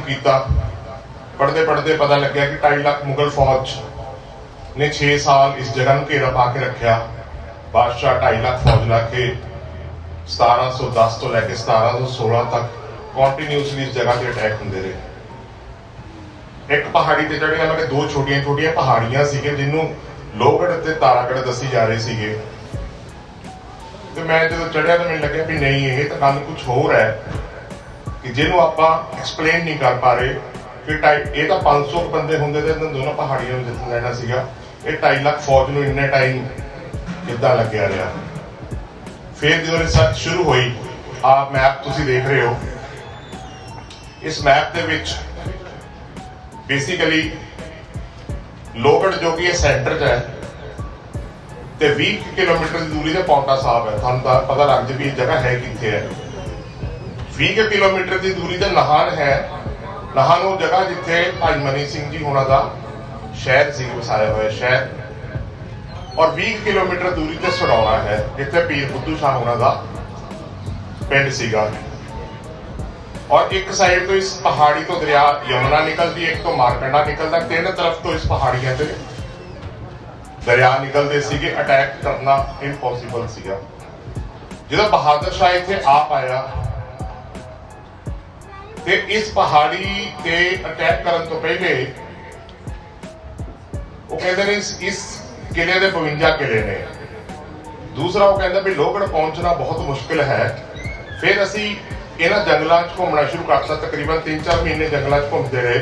किया। पढ़ते पढ़ते पता लग्या कि 2.5 लाख मुगल फौज ने 6 साल इस जगह को घेरा पा के रखा। बादशाह 2.5 लाख फौज ला के 1710 तो लैके 1716 तक कॉन्टीन्यूसली इस जगह से अटैक होंगे रहे। एक पहाड़ी ते चढ़िया मैं 2 छोटिया छोटिया पहाड़ियां सीगे जिन्हों लोहगढ़ ते तारागढ़ दसी जा रहे सीगे। तो मैं जो चढ़िया तो मैंने लगे भी नहीं ये तो गल कुछ होर है कि जिन्हों आप एक्सप्लेन नहीं कर पा रहे कि ये तो 500 बंदे होंगे तो दोनों पहाड़ियों जित लेना सीगा। ये 2.5 लाख फौज में इन्ने टाइम किदा लग्या रहा। फिर जो रिसर्च शुरू हुई, आप मैप तुसी देख रहे हो, इस मैप के विच बेसिकली लोहगढ़ जो कि सेंटर च है तो 20 किलोमीटर की दूरी से पौंटा साहब है। थानू पता लग जाए भी जगह है कितने है। 20 किलोमीटर की दूरी से नाहन है। नाहन वो जगह जिथे भाई मनी सिंह जी होना का शहर से वसाया हुआ शहर। और 20 किलोमीटर दूरी से सड़ौना है जिथे पीर बुद्धू शाह होना का पिंड सीगा। और एक साइड तो इस पहाड़ी तो दरिया यमुना निकलती, एक तो मारकंडा निकलता, 3 तरफ तो इस पहाड़ियां से दरिया निकलते सीगे। अटैक करना इम्पॉसिबल सीगा। जो बहादुर शाह इत्थे आ पाया ते इस पहाड़ी ते अटैक करने तो पहले वो कहते हैं इस किले के 52 किले ने। दूसरा वो कहता भी लोहगढ़ पहुंचना बहुत मुश्किल है। फिर असी इन्हां जंगलों च घूमना शुरू करता। तकरीबन 3-4 महीने जंगलों च घूमते रहे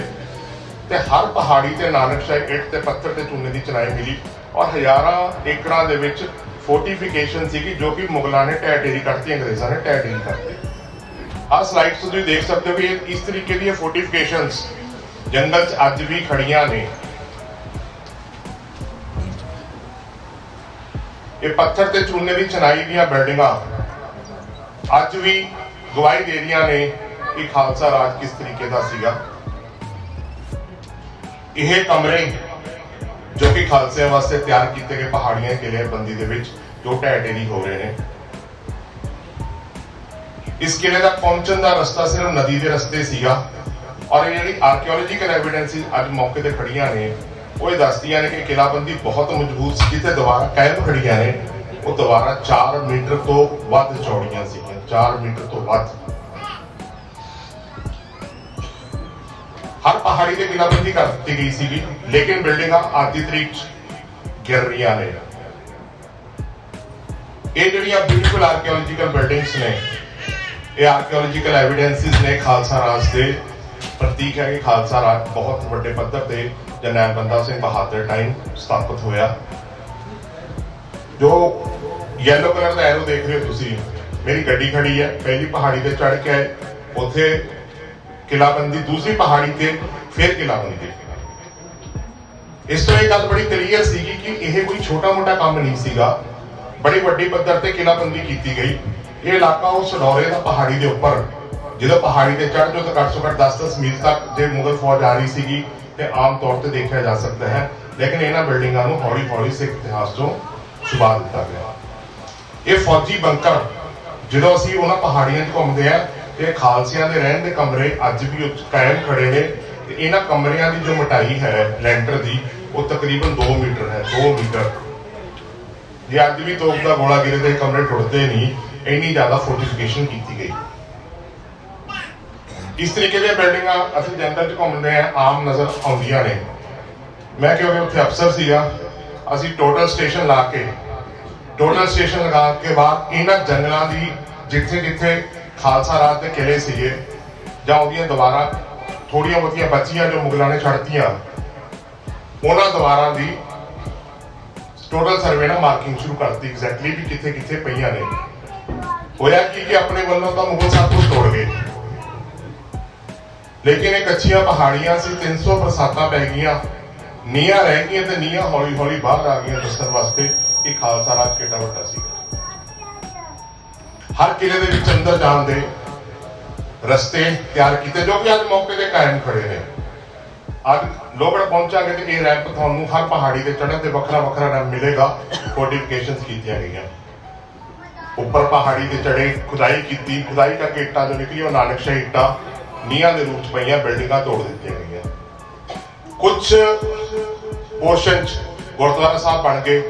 ते हर पहाड़ी ते नानकशाही इट ते पत्थर ते चूने की चिनाई मिली और हज़ारां एकड़ां दे विच फोर्टिफिकेशन सी जो कि मुगलों ने ढह ढेरी करती, अंग्रेजों ने ढह ढेरी करती। आ स्लाइड्स तुसीं देख सकते हो कि इस तरीके दी फोर्टिफिकेशंस जंगल च अज भी खड़ियां ने। ये पत्थर ते चूने की चिनाई दी बिल्डिंगां अज भी गवाही दे रही ने कि खालसा राज किस तरीके का सीगा। यह कमरे जो कि खालसे वास्ते तैयार किए गए पहाड़ियां किले बंदी दे विच जो ढह ढेरी हो रहे हैं। इस किले तक पहुंचने का रास्ता सिर्फ नदी के रस्ते सीगा। और ये जी आर्कियोलॉजिकल एविडेंसिस अज मौके पर खड़ियां ने वो दसदियां ने कि किलाबंदी बहुत मजबूत सी। जिथे दीवार कायम खड़ियां ने वो दीवार 4 मीटर तो वध चौड़ियां सी, 4 मीटर तो वध। हर पहाड़ी से किलाबंदी कर दी गई सी, लेकिन बिल्डिंग आज की तरीक गिर रही ने। ये जड़ियां ब्यूटीफुल आर्कियोलॉजिकल बिल्डिंग्स ने, ये आर्कियोलॉजिकल एविडेंसिस ने खालसा राज के प्रतीक है कि खालसा राज बहुत बड़े पद्धर से जरनैल बंदा सिंह बहादुर टाइम स्थापित होया। जो येलो कलर का एरो देख रहे हो तुसी, मेरी गड्डी खड़ी है, पहली पहाड़ी पे चढ़ के आए, उथे किलाबंदी, दूसरी पहाड़ी पे फिर किलाबंदी। इस तो एक गल बड़ी क्लीयर सी कि यह कोई छोटा मोटा काम नहीं सीगा, बड़ी वड्डी पद्धर ते किलाबंदी की गई। ये इलाका वो सडौरे का पहाड़ी के उपर जो पहाड़ी से चढ़ जो तो घट सो घट 10-10 मील तक जो मुगल फौज आ रही सी तो आम तौर पर देखा जा सकता है। लेकिन इन्होंने बिल्डिंगों को हौली हौली सिख इतिहास चो छुपा दिता गया। ये फौजी बंकर जो असी उन्होंने पहाड़ियों घूमते हैं, ये खालसिया के रहने के कमरे अज भी कायम खड़े ने। इन्होंने कमरिया की जो मोटाई है लैंटर की वो तकरीबन 2 मीटर है, 2 मीटर। ये अज भी तोप का गोला गिरे तो कमरे टुटते नहीं, इन्नी ज्यादा फोर्टिफिकेशन की गई। इस तरीके की बिल्डिंग असं जंगल च घूमते हैं आम नजर आउंदियां ने। मैं क्योंकि उत्थे अफसर सीगा, असी टोटल स्टेशन ला के लगा के बाद इन्हां जंगलों की जिथे जिथे खालसा राज के किले सीगे जां उहदियां दीवारां थोड़ियां बहुतियां बचियां जो मुगलों ने छड़तियां, उन्हां दीवारां की टोटल सर्वे ने मार्किंग शुरू करती एग्जैक्टली भी किथे किथे पईयां ने। होया कि अपने वालों तो मुगल सब कुछ तोड़ गए, लेकिन ये कच्चियां पहाड़ियां सी, 300 बरसातां पै गईयां, नीआं रह गईयां ते नीआं हौली हौली बाहर आ गईयां दस्सण वास्ते कि खालसा राज कितना वड्डा सी। हर किले दे विच अंदर जाण दे रस्ते तैयार किए जो कि अज मौके पर कायम खड़े ने। अज लोहगढ़ पहुंचांगे तो यह रैंप तुहानूं हर पहाड़ी से चढ़न ते वखरा वखरा रैंप मिलेगा। फोर्टिफिकेशंस कीतियां गईयां, ऊपर पहाड़ी से चढ़े, खुदाई की, खुदाई करके इट्टां जो निकली वो नानकशाही इट्टां ਨੀਹਾਂ ਦੇ ਰੂਪ 'ਚ ਪਈਆਂ ਬਿਲਡਿੰਗਾਂ ਤੋੜ ਦਿੱਤੀਆਂ ਗਈਆਂ। ਕੁਝ ਪੋਰਸ਼ਨ 'ਚ ਗੁਰਦੁਆਰਾ ਸਾਹਿਬ ਬਣ ਗਏ।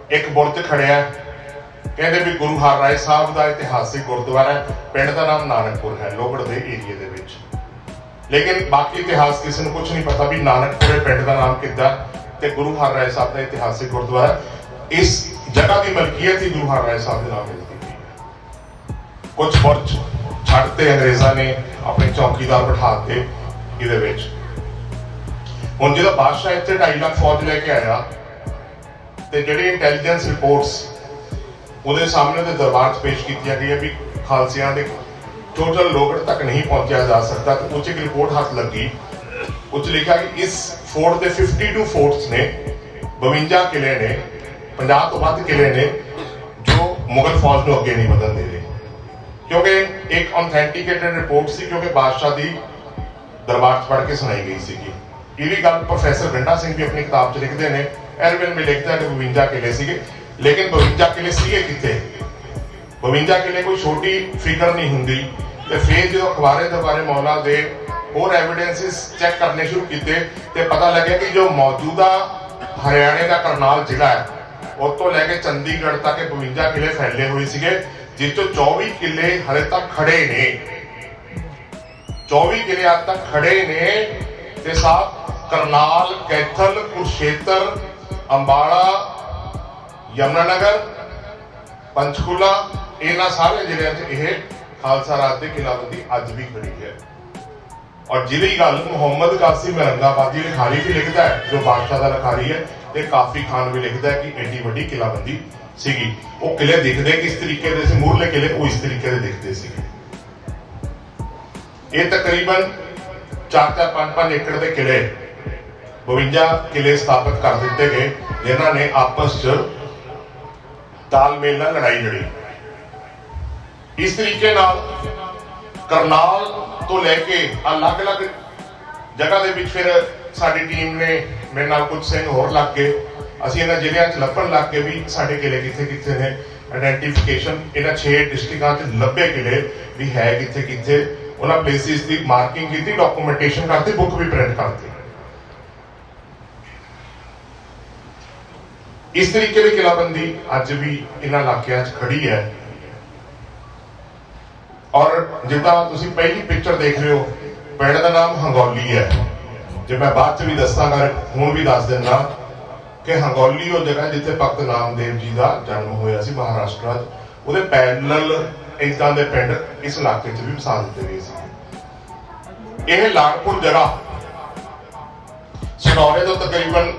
ਇੱਕ ਬੁਰਜ ਖੜਿਆ, ਕਹਿੰਦੇ ਵੀ ਗੁਰੂ ਹਰਰਾਏ ਸਾਹਿਬ ਦਾ ਇਤਿਹਾਸਿਕ ਗੁਰਦੁਆਰਾ ਹੈ। ਪਿੰਡ ਦਾ ਨਾਮ ਨਾਨਕਪੁਰ ਹੈ, ਲੋਹਗੜ੍ਹ ਦੇ ਏਰੀਏ ਦੇ ਵਿੱਚ। ਲੇਕਿਨ ਬਾਕੀ ਇਤਿਹਾਸ ਕਿਸੇ ਨੂੰ ਕੁਝ ਨਹੀਂ ਪਤਾ ਵੀ ਨਾਨਕਪੁਰੇ ਪਿੰਡ ਦਾ ਨਾਮ ਕਿੱਦਾਂ ਤੇ ਗੁਰੂ ਹਰਰਾਏ ਸਾਹਿਬ ਦਾ ਇਤਿਹਾਸਿਕ ਗੁਰਦੁਆਰਾ ਇਸ ਜਗ੍ਹਾ ਦੀ ਮਲਕੀਅਤ ਹੀ ਗੁਰੂ ਹਰਰਾਏ ਸਾਹਿਬ ਦੇ ਨਾਮ ਤੇ ਦਿੱਤੀ ਗਈ ਹੈ। ਕੁਝ ਬੁਰਜ ਛੱਡਤੇ ਅੰਗਰੇਜ਼ਾਂ ਨੇ, ਆਪਣੇ ਚੌਕੀਦਾਰ ਬਿਠਾਤੇ ਇਹਦੇ ਵਿੱਚ। ਹੁਣ ਜਦੋਂ ਬਾਦਸ਼ਾਹ ਇੱਥੇ 2.5 ਲੱਖ ਫੌਜ ਲੈ ਕੇ ਆਇਆ ਤੇ ਜਿਹੜੀ ਇੰਟੈਲੀਜੈਂਸ ਰਿਪੋਰਟਸ ਉਹਦੇ ਸਾਹਮਣੇ ਤੇ ਦਰਬਾਰ 'ਚ ਪੇਸ਼ ਕੀਤੀਆਂ ਗਈਆਂ ਵੀ ਖਾਲਸਿਆਂ ਦੇ ਟੋਟਲ ਲੋਹਗੜ੍ਹ ਤੱਕ ਨਹੀਂ ਪਹੁੰਚਿਆ ਜਾ ਸਕਦਾ। ਤੇ ਉਹ 'ਚ ਇੱਕ ਰਿਪੋਰਟ ਹੱਥ ਲੱਗੀ, ਉਹ 'ਚ ਲਿਖਿਆ ਕਿ ਇਸ ਫੋਰਟ ਦੇ 52 ਫੋਰਟਸ ਨੇ, 52 ਕਿਲੇ ਨੇ, 50 ਤੋਂ ਵੱਧ ਕਿਲੇ ਨੇ ਜੋ ਮੁਗਲ ਫੌਜ ਨੂੰ ਅੱਗੇ ਨਹੀਂ ਵਧਣ ਦੇ ਰਹੇ। ਕਿਉਂਕਿ ਇੱਕ ਆਥੈਂਟੀਕੇਟਡ ਰਿਪੋਰਟ ਸੀ, ਕਿਉਂਕਿ ਬਾਦਸ਼ਾਹ ਦੀ ਦਰਬਾਰ 'ਚ ਪੜ੍ਹ ਕੇ ਸੁਣਾਈ ਗਈ ਸੀਗੀ। ਇਹ ਵੀ ਗੱਲ ਪ੍ਰੋਫੈਸਰ ਗੰਡਾ ਸਿੰਘ ਵੀ ਆਪਣੀ ਕਿਤਾਬ 'ਚ ਲਿਖਦੇ ਨੇ, ਐਰਵਿਨ ਵੀ ਲਿਖਦਾ ਕਿ 52 ਕਿਲੇ ਸੀਗੇ। ਲੇਕਿਨ 52 ਕਿਲੇ ਸੀਗੇ ਕਿੱਥੇ? 52 ਕਿਲੇ ਕੋਈ ਛੋਟੀ ਫਿਗਰ ਨਹੀਂ ਹੁੰਦੀ। ਤੇ ਫਿਰ ਜਦੋਂ ਅਖਬਾਰੇ ਦਰਬਾਰੇ ਮੌਲਾ ਦੇ ਹੋਰ ਐਵੀਡੈਂਸਿਸ ਚੈੱਕ ਕਰਨੇ ਸ਼ੁਰੂ ਕੀਤੇ ਤੇ ਪਤਾ ਲੱਗਿਆ ਕਿ ਜੋ ਮੌਜੂਦਾ ਹਰਿਆਣੇ ਦਾ ਕਰਨਾਲ ਜ਼ਿਲ੍ਹਾ ਹੈ, ਉਸ ਤੋਂ ਲੈ ਕੇ ਚੰਡੀਗੜ੍ਹ ਤੱਕ 52 ਕਿਲੇ ਫੈਲੇ ਹੋਏ ਸੀਗੇ, ਜਿਸ ਤੋਂ 24 ਕਿਲੇ ਹਲੇ ਤੱਕ ਖੜੇ ਨੇ। 24 ਕਿਲੇ ਅੱਜ ਤੱਕ ਖੜੇ ਨੇ ਤੇ ਸਾਥ ਕਰਨਾਲ, ਕੈਥਲ, ਕੁਰਸ਼ੇਤਰ, ਅੰਬਾਲਾ, ਯਮੁਨਾਨਗਰ, ਪੰਚਕੂਲਾ, ਇਹਨਾਂ ਸਾਰੇ ਜ਼ਿਲ੍ਹਿਆਂ 'ਚ ਇਹ ਖਾਲਸਾ ਰਾਜ ਦੀ ਕਿਲਾਬੰਦੀ ਅੱਜ ਵੀ ਖੜੀ ਹੈ। ਔਰ ਜਿਹਦੀ ਗੱਲ ਮੁਹੰਮਦ ਕਾਸਿਮ ਔਰੰਗਾਬਾਦੀ ਲਿਖਾਰੀ ਵੀ ਲਿਖਦਾ ਹੈ, ਜੋ ਬਾਦਸ਼ਾਹ ਦਾ ਲਿਖਾਰੀ ਹੈ, ਤੇ ਕਾਫੀ ਖਾਨ ਵੀ ਲਿਖਦਾ ਹੈ ਕਿ ਐਡੀ ਵੱਡੀ ਕਿਲਾਬੰਦੀ ਸੀਗੀ। ਉਹ ਕਿਲੇ ਦਿਖਦੇ ਕਿਸ ਤਰੀਕੇ ਦੇ ਸੀ, ਮੂਹਰਲੇ ਕਿਲੇ ਉਹ ਇਸ ਤਰੀਕੇ ਦੇ ਦਿਖਦੇ ਸੀਗੇ। ਇਹ ਤਕਰੀਬਨ 4-4, 5-5 ਏਕੜ ਦੇ ਕਿਲੇ, 52 ਕਿਲੇ ਸਥਾਪਿਤ ਕਰ ਦਿੱਤੇ ਗਏ, ਜਿਨ੍ਹਾਂ ਨੇ ਆਪਸ 'ਚ ਤਾਲਮੇਲ ਨਾਲ ਲੜਾਈ ਲੜੀ। ਇਸ ਤਰੀਕੇ ਨਾਲ ਕਰਨਾਲ ਤੋਂ ਲੈ ਕੇ ਅਲੱਗ-ਅਲੱਗ ਜਗ੍ਹਾ ਦੇ ਵਿੱਚ ਫਿਰ ਸਾਡੀ ਟੀਮ ਨੇ, ਮੇਰੇ ਨਾਲ ਕੁਝ ਸਿੰਘ ਹੋਰ ਲੱਗ ਗਏ, ਅਸੀਂ ਇਹਨਾਂ ਜ਼ਿਲ੍ਹਿਆਂ 'ਚ ਲੱਭਣ ਲੱਗ ਗਏ ਵੀ ਸਾਡੇ ਕਿਲੇ ਕਿੱਥੇ-ਕਿੱਥੇ ਨੇ। ਆਇਡੈਂਟੀਫਿਕੇਸ਼ਨ ਇਹਨਾਂ 6 ਡਿਸਟ੍ਰਿਕਟਾਂ 'ਚ ਲੱਭੇ ਕਿਲੇ ਵੀ ਹੈ ਕਿੱਥੇ-ਕਿੱਥੇ। ਉਹਨਾਂ ਪਲੇਸਿਸ ਦੀ ਮਾਰਕਿੰਗ ਕੀਤੀ, ਡਾਕੂਮੈਂਟੇਸ਼ਨ ਕਰਤੀ, ਬੁੱਕ ਵੀ ਪ੍ਰਿੰਟ ਕਰਤੀ। ਇਸ ਤਰੀਕੇ ਦੀ ਕਿਲਾਬੰਦੀ ਅੱਜ ਵੀ ਇਹਨਾਂ ਇਲਾਕਿਆਂ 'ਚ ਖੜੀ ਹੈ। ਔਰ ਜਿੱਦਾਂ ਤੁਸੀਂ ਪਹਿਲੀ ਪਿਕਚਰ ਦੇਖ ਰਹੇ ਹੋ, ਪਿੰਡ ਦਾ ਨਾਮ ਹੰਗੌਲੀ ਹੈ। ਜੇ ਮੈਂ ਬਾਅਦ 'ਚ ਵੀ ਦੱਸਾਂਗਾ, ਹੁਣ ਵੀ ਦੱਸ ਦਿੰਦਾ ਕਿ ਹੰਗੌਲੀ ਉਹ ਜਗ੍ਹਾ ਜਿੱਥੇ ਭਗਤ ਨਾਮਦੇਵ ਜੀ ਦਾ ਜਨਮ ਹੋਇਆ ਸੀ ਮਹਾਰਾਸ਼ਟਰ 'ਚ। ਉਹਦੇ ਪੈਰਲਲ ਇਦਾਂ ਦੇ ਪਿੰਡ ਇਸ ਇਲਾਕੇ 'ਚ ਵੀ ਵਸਾ ਦਿੱਤੇ ਗਏ ਸੀ। ਇਹ ਲਾੜਪੁਰ ਜਗ੍ਹਾ ਸਨੌਰੇ ਤੋਂ ਤਕਰੀਬਨ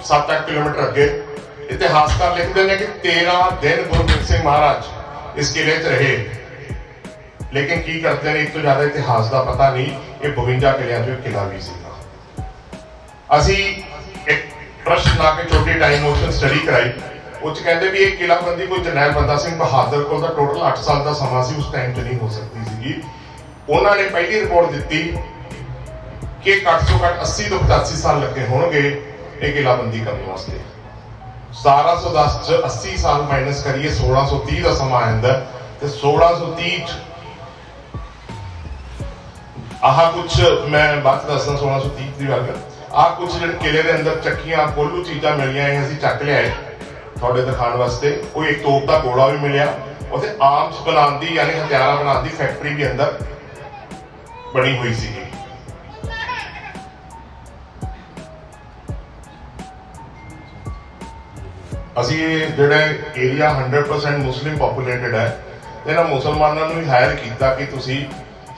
7-8 ਕਿਲੋਮੀਟਰ ਅੱਗੇ। ਇਤਿਹਾਸਕਾਰ ਲਿਖਦੇ ਨੇ ਕਿ 13 ਦਿਨ ਗੁਰੂ ਗੋਬਿੰਦ ਸਿੰਘ ਮਹਾਰਾਜ ਇਸ ਕਿਲੇ 'ਚ ਰਹੇ। ਲੇਕਿਨ ਕੀ ਕਰਦੇ ਨੇ, ਇੱਕ ਤੋਂ ਜ਼ਿਆਦਾ ਇਤਿਹਾਸ ਦਾ ਪਤਾ ਨਹੀਂ। ਇਹ 52 ਕਿਲਿਆਂ 'ਚੋਂ ਕਿਲਾ ਵੀ ਸੀਗਾ। ਅਸੀਂ ਇੱਕ ਪ੍ਰਸ਼ਨ ਲਾ ਕੇ ਛੋਟੀ ਟਾਈਮ ਮੋਸ਼ਨ ਸਟੱਡੀ ਕਰਾਈ। ਉਹ 'ਚ ਕਹਿੰਦੇ ਵੀ ਇਹ ਕਿਲਾਬੰਦੀ ਕੋਈ ਜਰਨੈਲ ਬੰਦਾ ਸਿੰਘ ਬਹਾਦਰ ਕੋਲ ਦਾ ਟੋਟਲ 8 ਸਾਲ ਦਾ ਸਮਾਂ ਸੀ, ਉਸ ਟਾਈਮ 'ਚ ਨਹੀਂ ਹੋ ਸਕਦੀ ਸੀਗੀ। ਉਹਨਾਂ ਨੇ ਪਹਿਲੀ ਰਿਪੋਰਟ ਦਿੱਤੀ ਕਿ ਘੱਟ ਤੋਂ ਘੱਟ 80 ਤੋਂ 85 ਸਾਲ ਲੱਗੇ ਹੋਣਗੇ ਇਹ ਕਿਲਾਬੰਦੀ ਕਰਨ ਵਾਸਤੇ। 1710 'ਚ 80 ਸਾਲ ਮਾਈਨਸ ਕਰੀਏ, 1630 ਦਾ ਸਮਾਂ ਆਉਂਦਾ ਤੇ 1630 'ਚ ਆਹ ਕੁਛ ਮੈਂ ਬਾਅਦ ਦੱਸਦਾ। 1630 ਦੀ ਗੱਲ ਆਹ ਕੁਛ ਜਿਹੜੇ ਕਿਲੇ ਦੇ ਅੰਦਰ ਚੱਕੀਆਂ ਕੋਲੂ ਚੀਜ਼ਾਂ ਮਿਲੀਆਂ, ਇਹ ਅਸੀਂ ਚੱਕ ਲਿਆਏ ਤੁਹਾਡੇ ਦਿਖਾਉਣ ਵਾਸਤੇ। ਕੋਈ ਇੱਕ ਤੋਪ ਦਾ ਗੋਲਾ ਵੀ ਮਿਲਿਆ। ਉੱਥੇ ਆਰਮਸ ਬਣਾਉਣ ਦੀ, ਯਾਨੀ ਹਥਿਆਰਾਂ ਬਣਾਉਣ ਦੀ ਫੈਕਟਰੀ ਵੀ ਅੰਦਰ ਬਣੀ ਹੋਈ ਸੀਗੀ। ਅਸੀਂ ਜਿਹੜੇ ਏਰੀਆ 100% ਮੁਸਲਿਮ ਪੋਪੂਲੇਟਡ ਹੈ, ਇਹਨਾਂ ਮੁਸਲਮਾਨਾਂ ਨੂੰ ਵੀ ਹਾਇਰ ਕੀਤਾ ਕਿ ਤੁਸੀਂ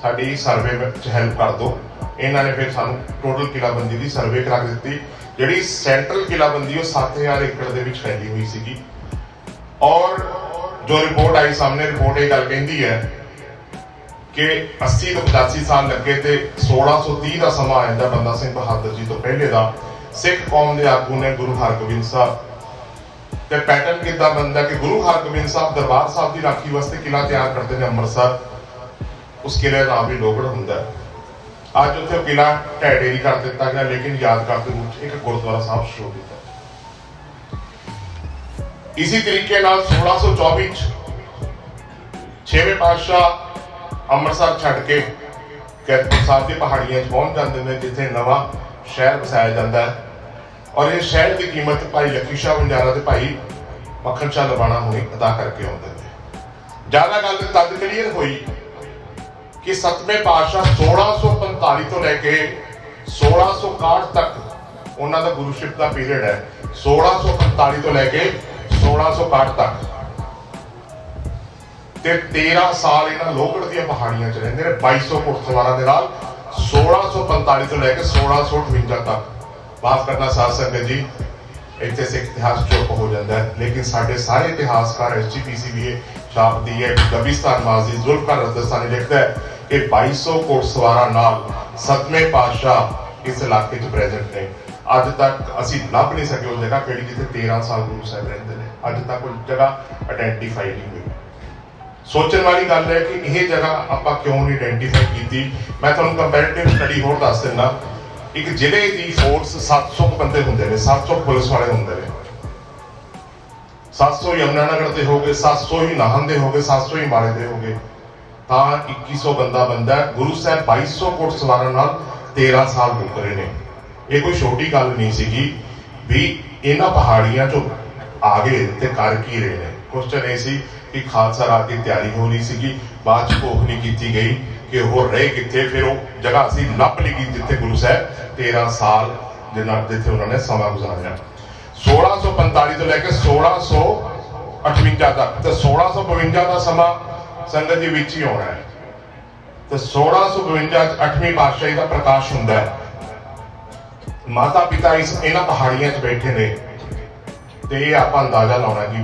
ਸਾਡੀ ਸਰਵੇ ਵਿੱਚ ਹੈਲਪ ਕਰ ਦਿਓ। ਇਹਨਾਂ ਨੇ ਫਿਰ ਸਾਨੂੰ ਟੋਟਲ ਕਿਲਾਬੰਦੀ ਦੀ ਸਰਵੇ ਕਰਾ ਦਿੱਤੀ। ਜਿਹੜੀ ਸੈਂਟਰਲ ਕਿਲਾਬੰਦੀ ਉਹ 7000 ਏਕੜ ਦੇ ਵਿੱਚ ਫੈਲੀ ਹੋਈ ਸੀਗੀ। ਔਰ ਜੋ ਰਿਪੋਰਟ ਆਈ ਸਾਹਮਣੇ, ਰਿਪੋਰਟ ਇਹ ਗੱਲ ਕਹਿੰਦੀ ਹੈ ਕਿ 80 ਤੋਂ 85 ਸਾਲ ਲੱਗੇ ਤੇ 1630 ਦਾ ਸਮਾਂ ਆਇਆ ਬੰਦਾ ਸਿੰਘ ਬਹਾਦਰ ਜੀ ਤੋਂ ਪਹਿਲੇ ਦਾ। ਸਿੱਖ ਕੌਮ ਦੇ ਆਗੂ ਨੇ ਗੁਰੂ ਹਰਗੋਬਿੰਦ ਸਾਹਿਬ ਤੇ ਪੈਟਰਨ ਕਿੱਦਾਂ ਬਣਦਾ ਕਿ ਗੁਰੂ ਹਰਗੋਬਿੰਦ ਸਾਹਿਬ ਦਰਬਾਰ ਸਾਹਿਬ ਦੀ ਰਾਖੀ ਵਾਸਤੇ ਕਿਲਾ ਤਿਆਰ ਕਰਦੇ ਨੇ ਅੰਮ੍ਰਿਤਸਰ। ਉਸ ਕਿਲੇ ਦਾ ਨਾਮ ਵੀ ਲੋਹਗੜ੍ਹ ਹੁੰਦਾ। ਅੱਜ ਉੱਥੇ ਕਿਲਾ ਢਹਿ ਢੇਰੀ ਕਰ ਦਿੱਤਾ ਗਿਆ, ਲੇਕਿਨ ਯਾਦਗਾਰ ਦੇ ਰੂਪ 'ਚ ਇੱਕ ਗੁਰਦੁਆਰਾ ਸਾਹਿਬ ਸ਼ੁਰੂ ਕੀਤਾ। ਇਸੇ ਤਰੀਕੇ ਨਾਲ 1624 'ਚ 6ਵੇਂ ਪਾਤਸ਼ਾਹ ਅੰਮ੍ਰਿਤਸਰ ਛੱਡ ਕੇ कैथपुर साहब की पहाड़ियां पहुंच जाते हैं जिथे नवा शहर वसाया जाता है। और इस शहर की कीमत भाई लखी शाह बंजारा ते भाई मक्खन शाह लबाना हुई अदा करके आते थे। ज्यादा गल तद क्लीयर हुई कि सतवें पातशाह 1645 तो लैके 1661 तक उन्हों का गुरुशिप का पीरियड है। 1645 तो लैके 1661 तक ते 13 साल इन्होंने लोहगढ़ दी पहाड़ियां च रहिंदे ने 2200 घुड़सवारां दे नाल 1645 तो लैके 1658 तक। माफ करना साध संगत जी, इतने सिख इतिहास चुप हो जाता है, लेकिन साढ़े सारे इतिहासकार SGPC छापती है। कब्रिस्तान माजी जुल्फकार रदस्तानी लिखता है कि 2200 घुड़सवारां नाल सतवें पातशाह इस इलाके च प्रेजेंट ने। अज तक असी लभ नहीं सके उस जगह कि जिथे 13 साल गुरु साहब रहते हैं। अज तक कोई जगह आइडेंटिफाई नहीं हुई। सोचने वाली गल है कि यह जगह आप क्यों नहीं आइडेंटिफाई की। मैं तुहानूं कंपैरेटिव स्टडी होर दस दिना। एक जिले की फोर्स 700 बंदे होंगे ने, 700 पुलिस वाले होंगे ने, 700 यमुनानगर के हो गए, 700 ही नाहन के हो गए, 700 ही माड़े के हो गए, तो 2100 बंदा बनता है। गुरु साहब 2200 घुड़सवारां नाल 13 साल मुकरे ने। यह कोई छोटी गल नहीं सी भी इन्हां पहाड़ियां चो आ गए तो कर की रहे हैं। क्वेश्चन ये सी कि खालसा राज की तैयारी हो रही सी, बाद भोख नहीं की गई कि वो रहे कितने। फिर वो जगह असी लभ ली जिथे गुरु साहब 13 साल जिथे उन्होंने समा गुजारिया। 1645 तो लैके 1658 तक, तो 1652 का समा संगत जी विच ही आना है। तो 1652 8वीं पातशाही का प्रकाश होंदा है। माता पिता इन्हां पहाड़ियां च बैठे ने, तो ये आप अंदाजा लाना जी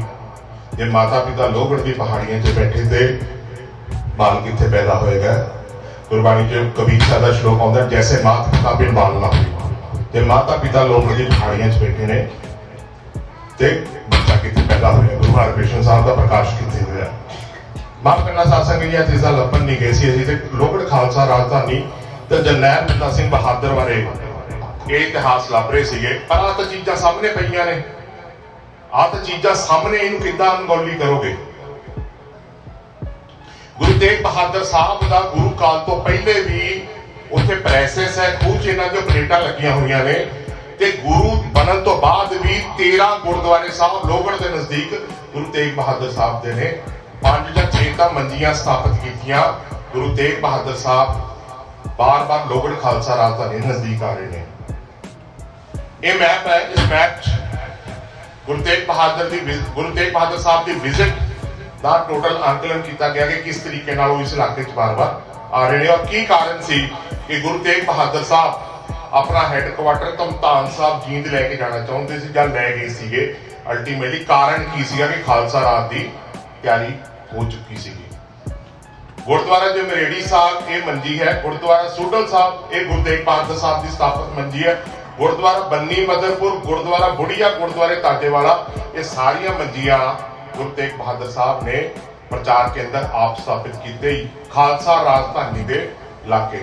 जे माता पिता लोहगढ़ की पहाड़ियां च बैठे थे बाल कितने पैदा होएगा। गुरबाणी च कबीर साहब का श्लोक आता है, जैसे माता पिता बिन बाल ना हुई। जे माता पिता लोहगढ़ की पहाड़ियां च बैठे ने ते बच्चा कितने पैदा होया। गुरु हरकृष्ण साहब का प्रकाश कितने होया। माफ करना साध संगत जी, चीज़ां लभन नहीं गई सी असीं ते लोहगढ़ खालसा राजधानी ते जरनैल बंदा सिंह बहादुर बारे ये इतिहास लभ रहे थे। पर आ तो चीज़ां सामने पईयां ने, आ तो चीज़ां सामने, इनू किद्दां अनगौली करोगे। गुरु तेग बहादुर साहब का गुरु काल तो पहले भी उत्थे प्रेसेस है, खूह च इन्हां दी प्लेटां लगियां हुई ने। ते गुरु बनन तो बाद भी 13 गुरुद्वारे साहब लोहगढ़ के नजदीक गुरु तेग बहादुर साहब दे ने 5 या 6 मंजियां स्थापित कीतियां। गुरु तेग बहादुर साहब बार बार लोहगढ़ खालसा राजधानी नजदीक आ रहे हैं। ये मैप है, इस मैप गुरु तेग बहादुर साहब की विजिट का टोटल आंकलन किया गया कि किस तरीके नाल इस इलाके बार बार आ रहे हैं और की कारण सी कि गुरु तेग बहादुर साहब अपना हैडक्वार्टर धमतान साहब जींद लैके जाना चाहते थे या लै गए थे। अल्टीमेटली कारण की सीगा कि खालसा राज की तैयारी हो चुकी सी। गुरुद्वारा जो मरेड़ी साहब ये मंजी है, गुरुद्वारा सूडल साहब ये गुरु तेग बहादुर साहब की स्थापित मंजी है, गुरुद्वारा बन्नी मदरपुर, गुरुद्वारा बुढ़िया, गुरुद्वारे ताजेवाला, ये सारिया मंजियां गुरु तेग बहादुर साहब ने प्रचार के अंदर आप स्थापित की खालसा राजधानी के इलाके।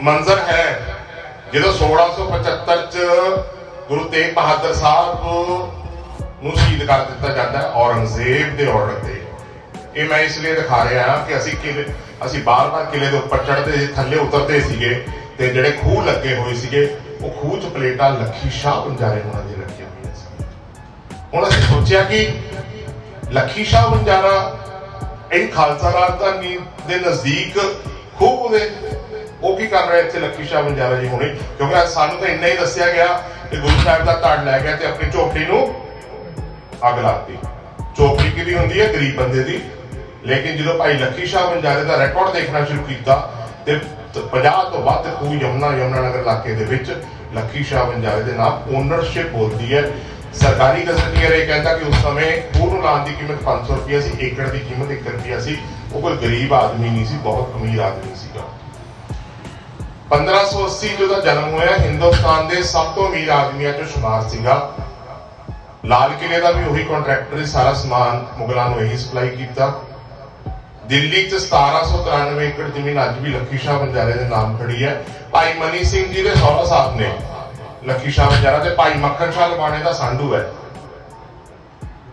मंजर है जो 1675 च गुरु तेग बहादुर साहब नूं शहीद कर दिता जाता है औरंगजेब के ऑर्डर से। ये मैं इसलिए दिखा रहा कि असी बार बार किले के उपर चढ़ते थले उतरते सीगे ते जिहड़े खूह लगे हुए सीगे वो खूह च प्लेटां लखी शाह बंजारे होना दी लगियां हुई सी। हुण असीं सोचिया कि लखी शाह बंजारा इन खालसा राजधानी के नजदीक खूह दे वो की कर रहे इत्थे लखी शाह बंजारा जी होने, क्योंकि सानूं तो इन्ना ही दस्सिया गया कि गुरु साहब का धड़ लै गया ते अपनी झोपड़ी नूं अग लाती। झोपड़ी किहदी हुंदी है? गरीब बंदे दी। लेकिन जो भाई लखी शाह बंजारे का रिकॉर्ड देखना शुरू किया तो 50 तो वध खूह यमुनानगर इलाके दे विच लखी शाह बंजारे के नाम ओनरशिप बोलती है। सरकारी गजटीयर यह कहता कि उस समय खूह नूं लाउण की कीमत 500 रुपया सी, एकड़ की कीमत 1 रुपया सी। वो कोई गरीब आदमी नहीं सी, बहुत अमीर आदमी सीगा। 1580 जो जन्म होया हिंदुस्तान के सब तो अमीर आदमियों चो शुमार सीगा। लाल किले का भी वही कॉन्ट्रैक्टर सारा समान मुगलों को यही सप्लाई किया। दिल्ली च 1793 एकड़ जमीन अज भी लखी शाह बंजारे के नाम खड़ी है। भाई मनी सिंह जी के सौरा साहब ने लखी शाह बंजारा ते भाई मक्खन शाह लबाणे का सांडू है।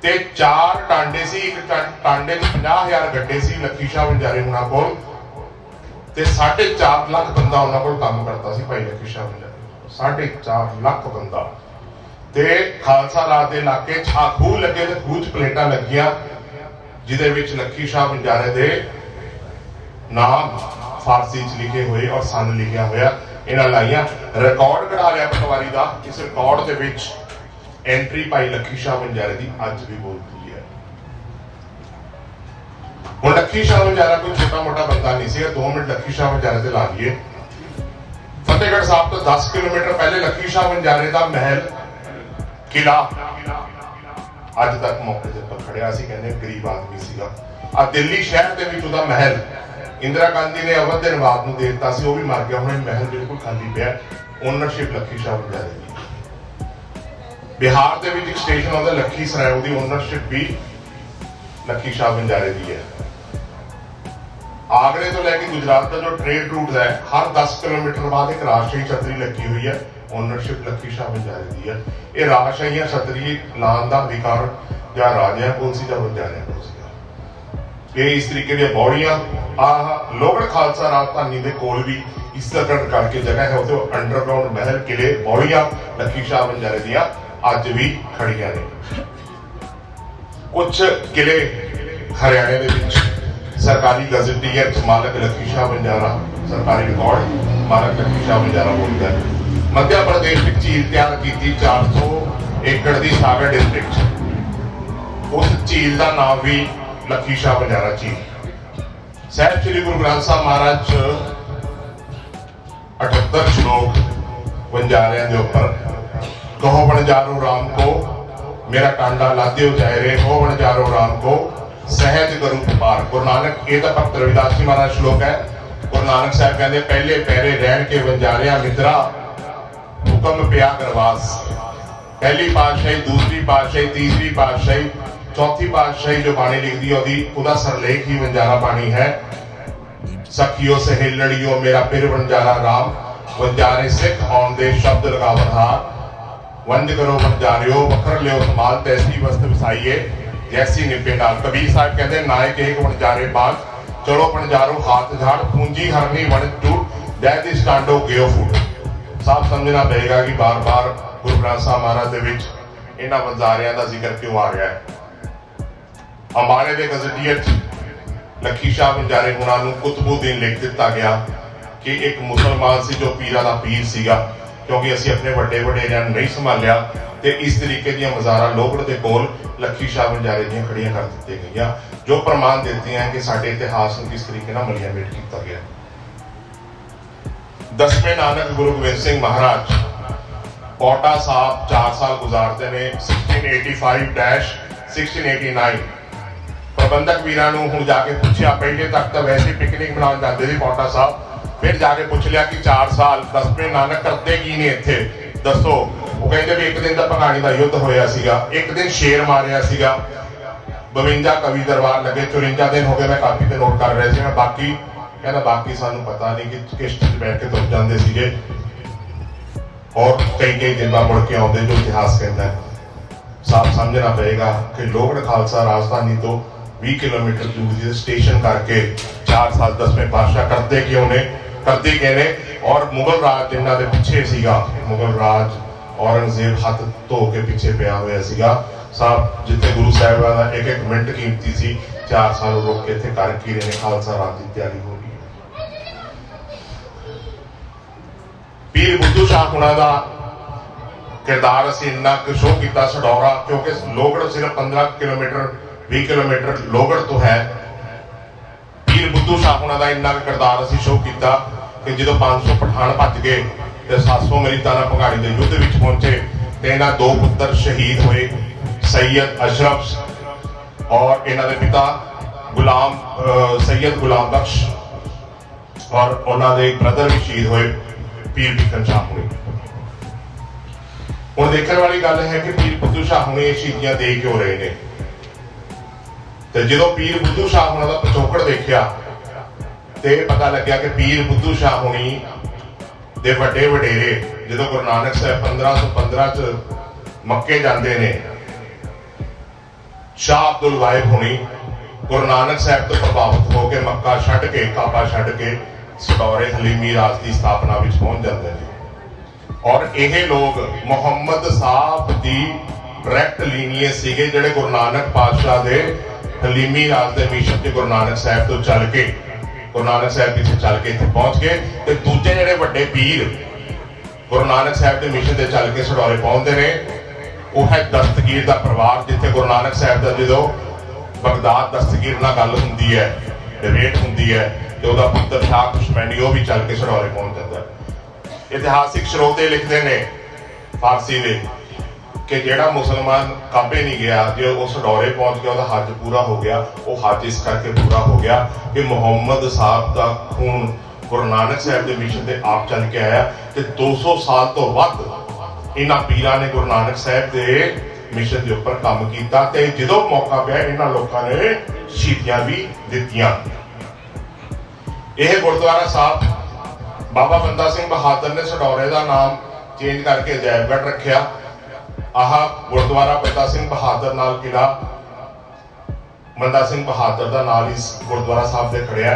ਤੇ 4 ਟਾਂਡੇ ਸੀ, ਇੱਕ ਟਾਂਡੇ 'ਚ 50,000 ਗੱਡੇ ਸੀ ਲੱਖੀ ਸ਼ਾਹ ਵਣਜਾਰੇ ਉਹਨਾਂ ਕੋਲ, ਤੇ 4.5 ਲੱਖ ਬੰਦਾ ਉਹਨਾਂ ਕੋਲ ਕੰਮ ਕਰਦਾ ਸੀ ਭਾਈ ਲੱਖੀ ਸ਼ਾਹ ਵਣਜਾਰੇ। 4.5 ਲੱਖ ਬੰਦਾ। ਤੇ ਖਾਲਸਾ ਰਾਜ ਦੇ ਇਲਾਕੇ 'ਚ ਖੂਹ ਲੱਗੇ ਤੇ ਖੂਹ 'ਚ ਪਲੇਟਾਂ ਲੱਗੀਆਂ ਜਿਹਦੇ ਵਿੱਚ ਲੱਖੀ ਸ਼ਾਹ ਵਣਜਾਰੇ ਦੇ ਨਾਮ ਫਾਰਸੀ 'ਚ ਲਿਖੇ ਹੋਏ ਔਰ ਸੰਨ ਲਿਖਿਆ ਹੋਇਆ ਇਹਨਾਂ ਲਾਈਆਂ। ਰਿਕਾਰਡ ਕਢਾ ਲਿਆ ਪਟਵਾਰੀ ਦਾ, ਇਸ ਰਿਕਾਰਡ ਦੇ ਵਿੱਚ ਐਂਟਰੀ ਭਾਈ ਲੱਖੀ ਸ਼ਾਹ ਵਣਜਾਰੇ ਦੀ ਅੱਜ ਵੀ ਬੋਲਦੀ ਹੈ। ਹੁਣ ਲੱਖੀ ਸ਼ਾਹ ਵਣਜਾਰਾ ਕੋਈ ਛੋਟਾ ਮੋਟਾ ਬੰਦਾ ਨਹੀਂ ਸੀ। 2 ਮਿੰਟ ਲੱਖੀ ਸ਼ਾਹ ਵਣਜਾਰੇ ਤੇ ਲਾ ਲਈਏ। ਫਤਿਹਗੜ੍ਹ ਸਾਹਿਬ ਤੋਂ 10 ਕਿਲੋਮੀਟਰ ਪਹਿਲੇ ਲੱਖੀ ਸ਼ਾਹ ਵਣਜਾਰੇ ਦਾ ਮਹਿਲ ਕਿਲਾ ਅੱਜ ਤੱਕ ਮੌਕੇ ਦੇ ਉੱਪਰ ਖੜਿਆ ਸੀ। ਕਹਿੰਦੇ ਗਰੀਬ ਆਦਮੀ ਸੀਗਾ। ਆ ਦਿੱਲੀ ਸ਼ਹਿਰ ਦੇ ਵਿੱਚ ਉਹਦਾ ਮਹਿਲ ਇੰਦਰਾ ਗਾਂਧੀ ਨੇ ਅਵਧ ਦੇ ਨਵਾਬ ਨੂੰ ਦੇ ਦਿੱਤਾ ਸੀ, ਉਹ ਵੀ ਮਰ ਗਿਆ। ਹੁਣ ਇਹ ਮਹਿਲ ਬਿਲਕੁਲ ਖਾਲੀ ਪਿਆ। ਓਨਰਸ਼ਿਪ ਲੱਖੀ ਸ਼ਾਹ ਵਣਜਾਰੇ ਦੀ। ਬਿਹਾਰ ਦੇ ਵਿੱਚ ਇੱਕ ਸਟੇਸ਼ਨ ਆਉਂਦਾ ਲੱਖੀ ਸਰਾਏ, ਉਹਦੀ ਓਨਰਸ਼ਿਪ ਵੀ ਲੱਖੀ ਸ਼ਾਹ ਵਣਜਾਰੇ ਦੀ ਹੈ। ਆਗਰੇ ਤੋਂ ਲੈ ਕੇ ਗੁਜਰਾਤ ਦਾ ਜੋ ਟ੍ਰੇਡ ਰੂਟ ਹੈ, ਹਰ 10 ਕਿਲੋਮੀਟਰ ਬਾਅਦ ਇੱਕ ਰਾਜਸ਼ਾਹੀ ਛਤਰੀ ਲੱਗੀ ਹੋਈ ਹੈ। ਓਨਰਸ਼ਿਪ ਲੱਖੀ ਸ਼ਾਹ ਵਣਜਾਰੇ ਦੀ ਹੈ। ਇਹ ਰਾਜਸ਼ਾਹੀਆਂ ਛਤਰੀ ਲਾਉਣ ਦਾ ਅਧਿਕਾਰ ਜਾਂ ਰਾਜਿਆਂ ਕੋਲ ਸੀ ਜਾਂ ਵਣਜਾਰਿਆਂ ਕੋਲ ਸੀਗਾ। ਇਹ ਇਸ ਤਰੀਕੇ ਦੀਆਂ ਬੌੜੀਆਂ ਆਹ ਲੋਹਗੜ੍ਹ ਖਾਲਸਾ ਰਾਜਧਾਨੀ ਦੇ ਕੋਲ ਵੀ ਇਸ ਤਰ੍ਹਾਂ ਕਰਕੇ ਜਗ੍ਹਾ ਹੈ, ਉੱਥੇ ਅੰਡਰਗਰਾਉਂਡ ਮਹਿਲ ਕਿਲੇ ਬੌੜੀਆਂ ਲੱਖੀ ਸ਼ਾਹ ਵਣਜਾਰੇ ਦੀਆਂ ਅੱਜ ਵੀ ਖੜੀਆਂ ਨੇ। ਕੁਝ ਕਿਲੇ ਹਰਿਆਣੇ ਦੇ ਵਿੱਚ ਸਰਕਾਰੀ ਗਜ਼ਟੀਅਰ ਚ ਮਾਲਕ ਲੱਖੀ ਸ਼ਾਹ ਵਣਜਾਰਾ, ਸਰਕਾਰੀ ਰਿਕਾਰਡ ਮਾਲਕ ਲੱਖੀ ਸ਼ਾਹ ਵਣਜਾਰਾ ਬੋਲਦਾ ਹੈ। ਮੱਧ ਪ੍ਰਦੇਸ਼ ਵਿੱਚ ਝੀਲ ਤਿਆਰ ਕੀਤੀ 400 ਏਕੜ ਦੀ ਸਾਗਰ ਡਿਸਟ੍ਰਿਕਟ। ਉਸ ਝੀਲ ਦਾ ਨਾਮ ਵੀ ਲੱਖੀ ਸ਼ਾਹ ਵਣਜਾਰਾ ਝੀਲ। ਸਾਹਿਬ ਸ੍ਰੀ ਗੁਰੂ ਗ੍ਰੰਥ ਸਾਹਿਬ ਮਹਾਰਾਜ 78 ਸ਼ਲੋਕ ਵਣਜਾਰਿਆਂ ਦੇ ਉੱਪਰ। ਕਹੋ ਵਣਜਾਰੋ ਰਾਮ ਕੋ ਮੇਰਾ ਕਾਂਡਾ ਲਾਦਿਓ ਜਾਏ ਰੇ, ਹੋ ਵਣਜਾਰੋ ਰਾਮ ਕੋ ਸਹਿਜ ਕਰੂ ਪਾਰ। ਗੁਰੂ ਨਾਨਕ, ਇਹ ਤਾਂ ਭਗਤ ਰਵਿਦਾਸ ਜੀ ਮਹਾਰਾਜ ਸ਼ਲੋਕ ਹੈ। ਗੁਰੂ ਨਾਨਕ ਸਾਹਿਬ ਕਹਿੰਦੇ ਪਹਿਲੇ ਪਹਿਰੇ ਰਹਿਣ ਕੇ ਵਣਜਾਰਿਆਂ ਮਿੱਤਰਾ ਹੁਕਮ ਪਿਆ ਕਰਵਾਸ। ਪਹਿਲੀ ਪਾਤਸ਼ਾਹੀ, ਦੂਸਰੀ ਪਾਤਸ਼ਾਹੀ, ਤੀਸਰੀ ਪਾਤਸ਼ਾਹੀ, ਚੌਥੀ ਪਾਤਸ਼ਾਹੀ ਜੋ ਬਾਣੀ ਲਿਖਦੀ ਹੈ ਉਹਦਾ ਸਰਲੇਖ ਹੀ ਵਣਜਾਰਾ ਬਾਣੀ ਹੈ। ਸਖੀਓ ਸਹੇਲੜੀਓ ਮੇਰਾ ਪਿਰ ਵਣਜਾਰਾ ਰਾਮ, ਵਣਜਾਰੇ ਸਿੱਖ ਹੋਣ ਦੇ ਸ਼ਬਦ ਲਗਾਵਨ ਹਾਰ। ਵੰਜ ਕਰੋ ਵਣਜਾਰਿਓ ਵਖਰ ਲਿਓ ਸੰਭਾਲ, ਤੈਸੀ ਵਸਤ ਵਸਾਈਏ ਜੈਸੀ ਨਿਪੇ ਨਾਲ। ਕਬੀਰ ਸਾਹਿਬ ਕਹਿੰਦੇ ਨਾਇਕ ਏਕ ਵਣਜਾਰੇ ਬਾਗ, ਚਲੋ ਵਣਜਾਰੋ ਹਾਥ ਝਾੜ, ਪੂੰਜੀ ਹਰਨੀ ਵਣ ਟੂਟ, ਦੈਤ ਇਸ ਕਾਂਡੋ ਗਿਓ ਫੂਟ। ਸਾਫ਼ ਸਮਝਣਾ ਪਏਗਾ ਕਿ ਬਾਰ-ਬਾਰ ਗੁਰੂ ਗ੍ਰੰਥ ਸਾਹਿਬ ਮਹਾਰਾਜ ਦੇ ਵਿੱਚ ਇਹਨਾਂ ਵਣਜਾਰਿਆਂ ਦਾ ਜ਼ਿਕਰ ਕਿਉਂ ਆ ਰਿਹਾ ਹੈ। ਅੰਬਾਲੇ ਦੇ ਗਜ਼ਟੀਅਰ 'ਚ ਲੱਖੀ ਸ਼ਾਹ ਵਣਜਾਰੇ ਹੁਣਾਂ ਨੂੰ ਕੁਤਬੁੱਦੀਨ ਲਿਖ ਦਿੱਤਾ ਗਿਆ ਕਿ ਇੱਕ ਮੁਸਲਮਾਨ ਸੀ ਜੋ ਪੀਰਾਂ ਦਾ ਪੀਰ ਸੀਗਾ, ਕਿਉਂਕਿ ਅਸੀਂ ਆਪਣੇ ਵੱਡੇ ਵਡੇਰਿਆਂ ਨੂੰ ਨਹੀਂ ਸੰਭਾਲਿਆ। ਤੇ ਇਸ ਤਰੀਕੇ ਦੀਆਂ ਮਜ਼ਾਰਾਂ ਲੋਹਗੜ੍ਹ ਦੇ ਕੋਲ ਲੱਖੀ ਸ਼ਾਹ ਵਣਜਾਰੇ ਦੀਆਂ ਖੜੀਆਂ ਕਰ ਦਿੱਤੀਆਂ ਗਈਆਂ, ਜੋ ਪ੍ਰਮਾਣ ਦਿੰਦੇ ਹਨ ਕਿ ਸਾਡੇ ਇਤਿਹਾਸ ਨੂੰ ਕਿਸ ਤਰੀਕੇ ਨਾਲ ਮਲੀਆ ਮੇਟ ਕੀਤਾ ਗਿਆ। 10ਵੇਂ ਨਾਨਕ ਗੁਰੂ ਗੋਬਿੰਦ ਸਿੰਘ ਮਹਾਰਾਜ ਪੌਟਾ ਸਾਹਿਬ 4 ਸਾਲ ਗੁਜ਼ਾਰਦੇ ਨੇ। 1685-1689 ਪ੍ਰਬੰਧਕ ਵੀਰਾਂ ਨੂੰ ਹੁਣ ਜਾ ਕੇ ਪੁੱਛਿਆ, ਪਹਿਲੇ ਤੱਕ ਤਾਂ ਵੈਸੇ ਪਿਕਨਿਕ ਮਨਾਉਣ ਜਾਂਦੇ ਸੀ ਪੌਟਾ ਸਾਹਿਬ, ਫਿਰ ਜਾ ਕੇ ਪੁੱਛ ਲਿਆ ਕਿ 4 ਸਾਲ 10ਵੇਂ ਨਾਨਕ ਕਰਦੇ ਕੀ ਨੇ ਇੱਥੇ ਦੱਸੋ। ਉਹ ਕਹਿੰਦੇ ਵੀ ਇੱਕ ਦਿਨ ਤਾਂ ਭਗਾਣੀ ਦਾ ਯੁੱਧ ਹੋਇਆ ਸੀਗਾ, ਇੱਕ ਦਿਨ ਸ਼ੇਰ ਮਾਰਿਆ ਸੀਗਾ, 52 ਕਵੀ ਦਰਬਾਰ ਲੱਗੇ, 54 ਦਿਨ ਹੋ ਗਏ ਮੈਂ ਕਾਪੀ ਤੇ ਨੋਟ ਕਰ ਰਿਹਾ ਸੀ ਮੈਂ। ਬਾਕੀ ਕਹਿੰਦਾ ਬਾਕੀ ਸਾਨੂੰ ਪਤਾ ਨਹੀਂ ਕਿ ਕਿਸ਼ਤੀ 'ਚ ਬੈਠ ਕੇ ਤੁਰ ਜਾਂਦੇ ਸੀਗੇ ਔਰ ਕਈ ਦਿਨ ਬਾਅਦ ਮੁੜ ਕੇ ਆਉਂਦੇ, ਜੋ ਇਤਿਹਾਸ ਕਹਿੰਦਾ ਹੈ। ਸਾਫ਼ ਸਮਝਣਾ ਪਏਗਾ ਕਿ ਲੋਹਗੜ੍ਹ ਖਾਲਸਾ ਰਾਜਧਾਨੀ ਤੋਂ 20 ਕਿਲੋਮੀਟਰ ਦੂਰ ਦੀ ਸਟੇਸ਼ਨ ਕਰਕੇ 4 ਸਾਲ 10ਵੇਂ ਪਾਤਸ਼ਾਹ ਕਰਦੇ ਕਿਉਂ ਨੇ, ਕਰਦੇ ਗਏ ਨੇ। ਔਰ ਮੁਗਲ ਰਾਜ ਜਿਨ੍ਹਾਂ ਦੇ ਪਿੱਛੇ ਸੀਗਾ, ਮੁਗਲ ਰਾਜ ਔਰੰਗਜ਼ੇਬ ਹੱਥ ਧੋ ਕੇ ਪਿੱਛੇ ਪਿਆ ਹੋਇਆ ਸੀਗਾ। ਸਾਹਬ ਜਿੱਥੇ ਗੁਰੂ ਸਾਹਿਬਾਂ ਦਾ ਇੱਕ ਮਿੰਟ ਕੀਮਤੀ ਸੀ, 4 ਸਾਲ ਰੁਕ ਕੇ ਇੱਥੇ ਕਰਕੇ ਰਹੇ ਨੇ। ਖਾਲਸਾ ਰਾਜ ਦੀ ਤਿਆਰੀ ਹੋ ਰਹੀ ਹੈ। ਪੀਰ ਬੁੱਧੂ ਸ਼ਾਹ ਹੁਣਾਂ ਦਾ ਕਿਰਦਾਰ ਅਸੀਂ ਇੰਨਾ ਕੁ ਸ਼ੋਅ ਕੀਤਾ ਸਡੌਰਾ, ਕਿਉਂਕਿ ਲੋਹਗੜ੍ਹ ਸਿਰਫ 15 ਕਿਲੋਮੀਟਰ 20 ਕਿਲੋਮੀਟਰ ਲੋਹਗੜ੍ਹ ਤੋਂ ਹੈ। ਪੀਰ ਬੁੱਧੂ ਸ਼ਾਹ ਹੁਣਾਂ ਦਾ ਇੰਨਾ ਕੁ ਕਿਰਦਾਰ ਅਸੀਂ ਸ਼ੋਅ ਕੀਤਾ ਕਿ ਜਦੋਂ 500 ਪਠਾਨ ਭੱਜ ਗਏ ਤੇ 700 ਮਰੀਦਾਂ ਨਾਲ ਭਗਾਣੀ ਦੇ ਯੁੱਧ ਵਿੱਚ ਪਹੁੰਚੇ ਤੇ ਇਹਨਾਂ 2 ਪੁੱਤਰ ਸ਼ਹੀਦ ਹੋਏ, ਸੈਯਦ ਅਸ਼ਰਫ ਔਰ ਇਹਨਾਂ ਦੇ ਪਿਤਾ ਗੁਲਾਮ ਸੈਯਦ ਗੁਲਾਮ ਬਖਸ਼, ਔਰ ਉਹਨਾਂ ਦੇ ਬ੍ਰਦਰ ਵੀ ਸ਼ਹੀਦ ਹੋਏ ਪੀਰ ਬਿਕਨ ਸ਼ਾਹ ਹੁਣੀ। ਹੁਣ ਦੇਖਣ ਵਾਲੀ ਗੱਲ ਹੈ ਕਿ ਪੀਰ ਬੁੱਧੂ ਸ਼ਾਹ ਹੁਣੀ ਇਹ ਸ਼ਹੀਦੀਆਂ ਦੇ ਕਿਉਂ ਰਹੇ ਨੇ। ਤੇ ਜਦੋਂ ਪੀਰ ਬੁੱਧੂ ਸ਼ਾਹ ਹੁਣਾਂ ਦਾ ਪਿਛੋਕੜ ਦੇਖਿਆ ਤੇ ਪਤਾ ਲੱਗਿਆ ਕਿ ਪੀਰ ਬੁੱਧੂ ਸ਼ਾਹ ਹੁਣੀ ਦੇ ਵੱਡੇ ਵਡੇਰੇ ਜਦੋਂ ਗੁਰੂ ਨਾਨਕ ਸਾਹਿਬ 1515 ਚ ਮੱਕੇ ਜਾਂਦੇ ਨੇ शाह अब्दुल वाहिब होनी गुरु नानक साहब तो प्रभावित होकर मक्का छड्ड के काबा छड्ड के सटौरे हलीमी राज की स्थापना में पहुंच जाते हैं। और यह लोग मुहम्मद साहब की डायरैक्ट लीनियज सीगे जिहड़े गुरु नानक पातशाह के हलीमी राज के मिशन से गुरु नानक साहब तो चल के गुरु नानक साहब पीछे चल के इत्थे पहुंच गए। तो दूजे जिहड़े वड्डे पीर गुरु नानक साहब के मिशन से चल के सटौरे पहुंचते हैं वो है दस्तगीर का परिवार, जिथे गुरु नानक साहब का जो बगदाद दस्तगीर नाल गल हुंदी है, डिबेट हुंदी है, तो वह पुत्र शाह खुशमैनी वो भी चल के सटौरे पहुंच जाता है। इतिहासिक स्रोते लिखते हैं फारसी दे कि जिहड़ा मुसलमान काबे नहीं गया जो वो सटौरे पहुंच गया वह हज पूरा हो गया। वो हज इस करके पूरा हो गया कि मुहम्मद साहब का खून गुरु नानक साहब के मिशन से आप चल के आया। कि 200 साल तो वध इन्हां पीरां ने गुरु नानक साहब के मिशन के उपर काम किया। ते जदों मौका पिया इन्हां लोकां ने शहीदियां भी दित्तियां। यह गुरुद्वारा साहब बाबा बंदा सिंह बहादुर ने सटौरे का नाम चेंज करके अजायबगढ़ रखिया। आह गुरुद्वारा बंदा सिंह बहादुर नाल किला बंदा सिंह बहादुर का नाल इस गुरुद्वारा साहब से खड़िया।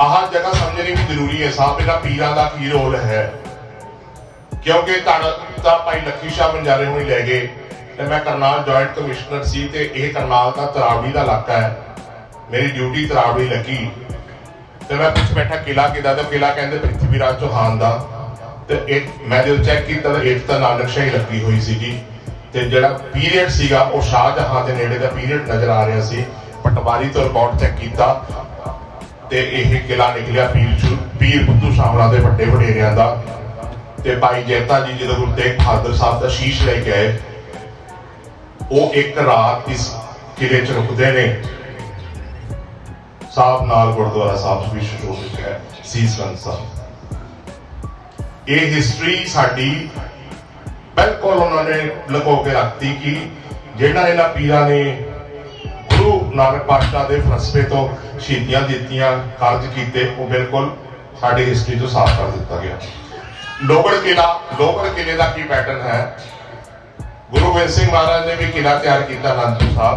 आह जगह समझनी भी जरूरी है साहब इन्हां पीरां का की रोल है, क्योंकि भाई लखी शाह बंजारे हुई लै गए तो मैं करनाल जॉइंट कमिश्नर सी ते यह करनाल का तरावड़ी का इलाका है। मेरी ड्यूटी तरावड़ी लगी तो मैं कुछ बैठा किला कि तो किला कहते पृथ्वी राज चौहान का। तो मैं जो चैक किया तो एक तो नानकशाही लगी हुई सी जो पीरियड सीगा वो शाहजहां के नेड़े का पीरियड नजर आ रहा सी। पटवारी तो रिकॉर्ड चैक किया तो यह किला निकलिया पीर बुद्धू शामरा के वड्डे वडेरियां का। ते भाई जैता जी जो गुरु तेग बहादुर साहब का शीश लेके आए वो एक रात इस किले च रुकते ने। साहब नाल गुरुद्वारा साहब विश्व है सीसगंज साहब। ये हिस्टरी साडी बिल्कुल उन्होंने लुको के रखती कि जिन्होंने इन्हां पीरां ने गुरु नानक पातशाह के फलसफे तो शहीदियां दित्तियां कार्ज किए वो बिल्कुल साडी हिस्टरी तो साफ कर दिता गया। लोहगढ़ किले का की पैटर्न है। गुरु गोबिंद सिंह महाराज ने भी किला तैयार किया आनंदपुर साहब,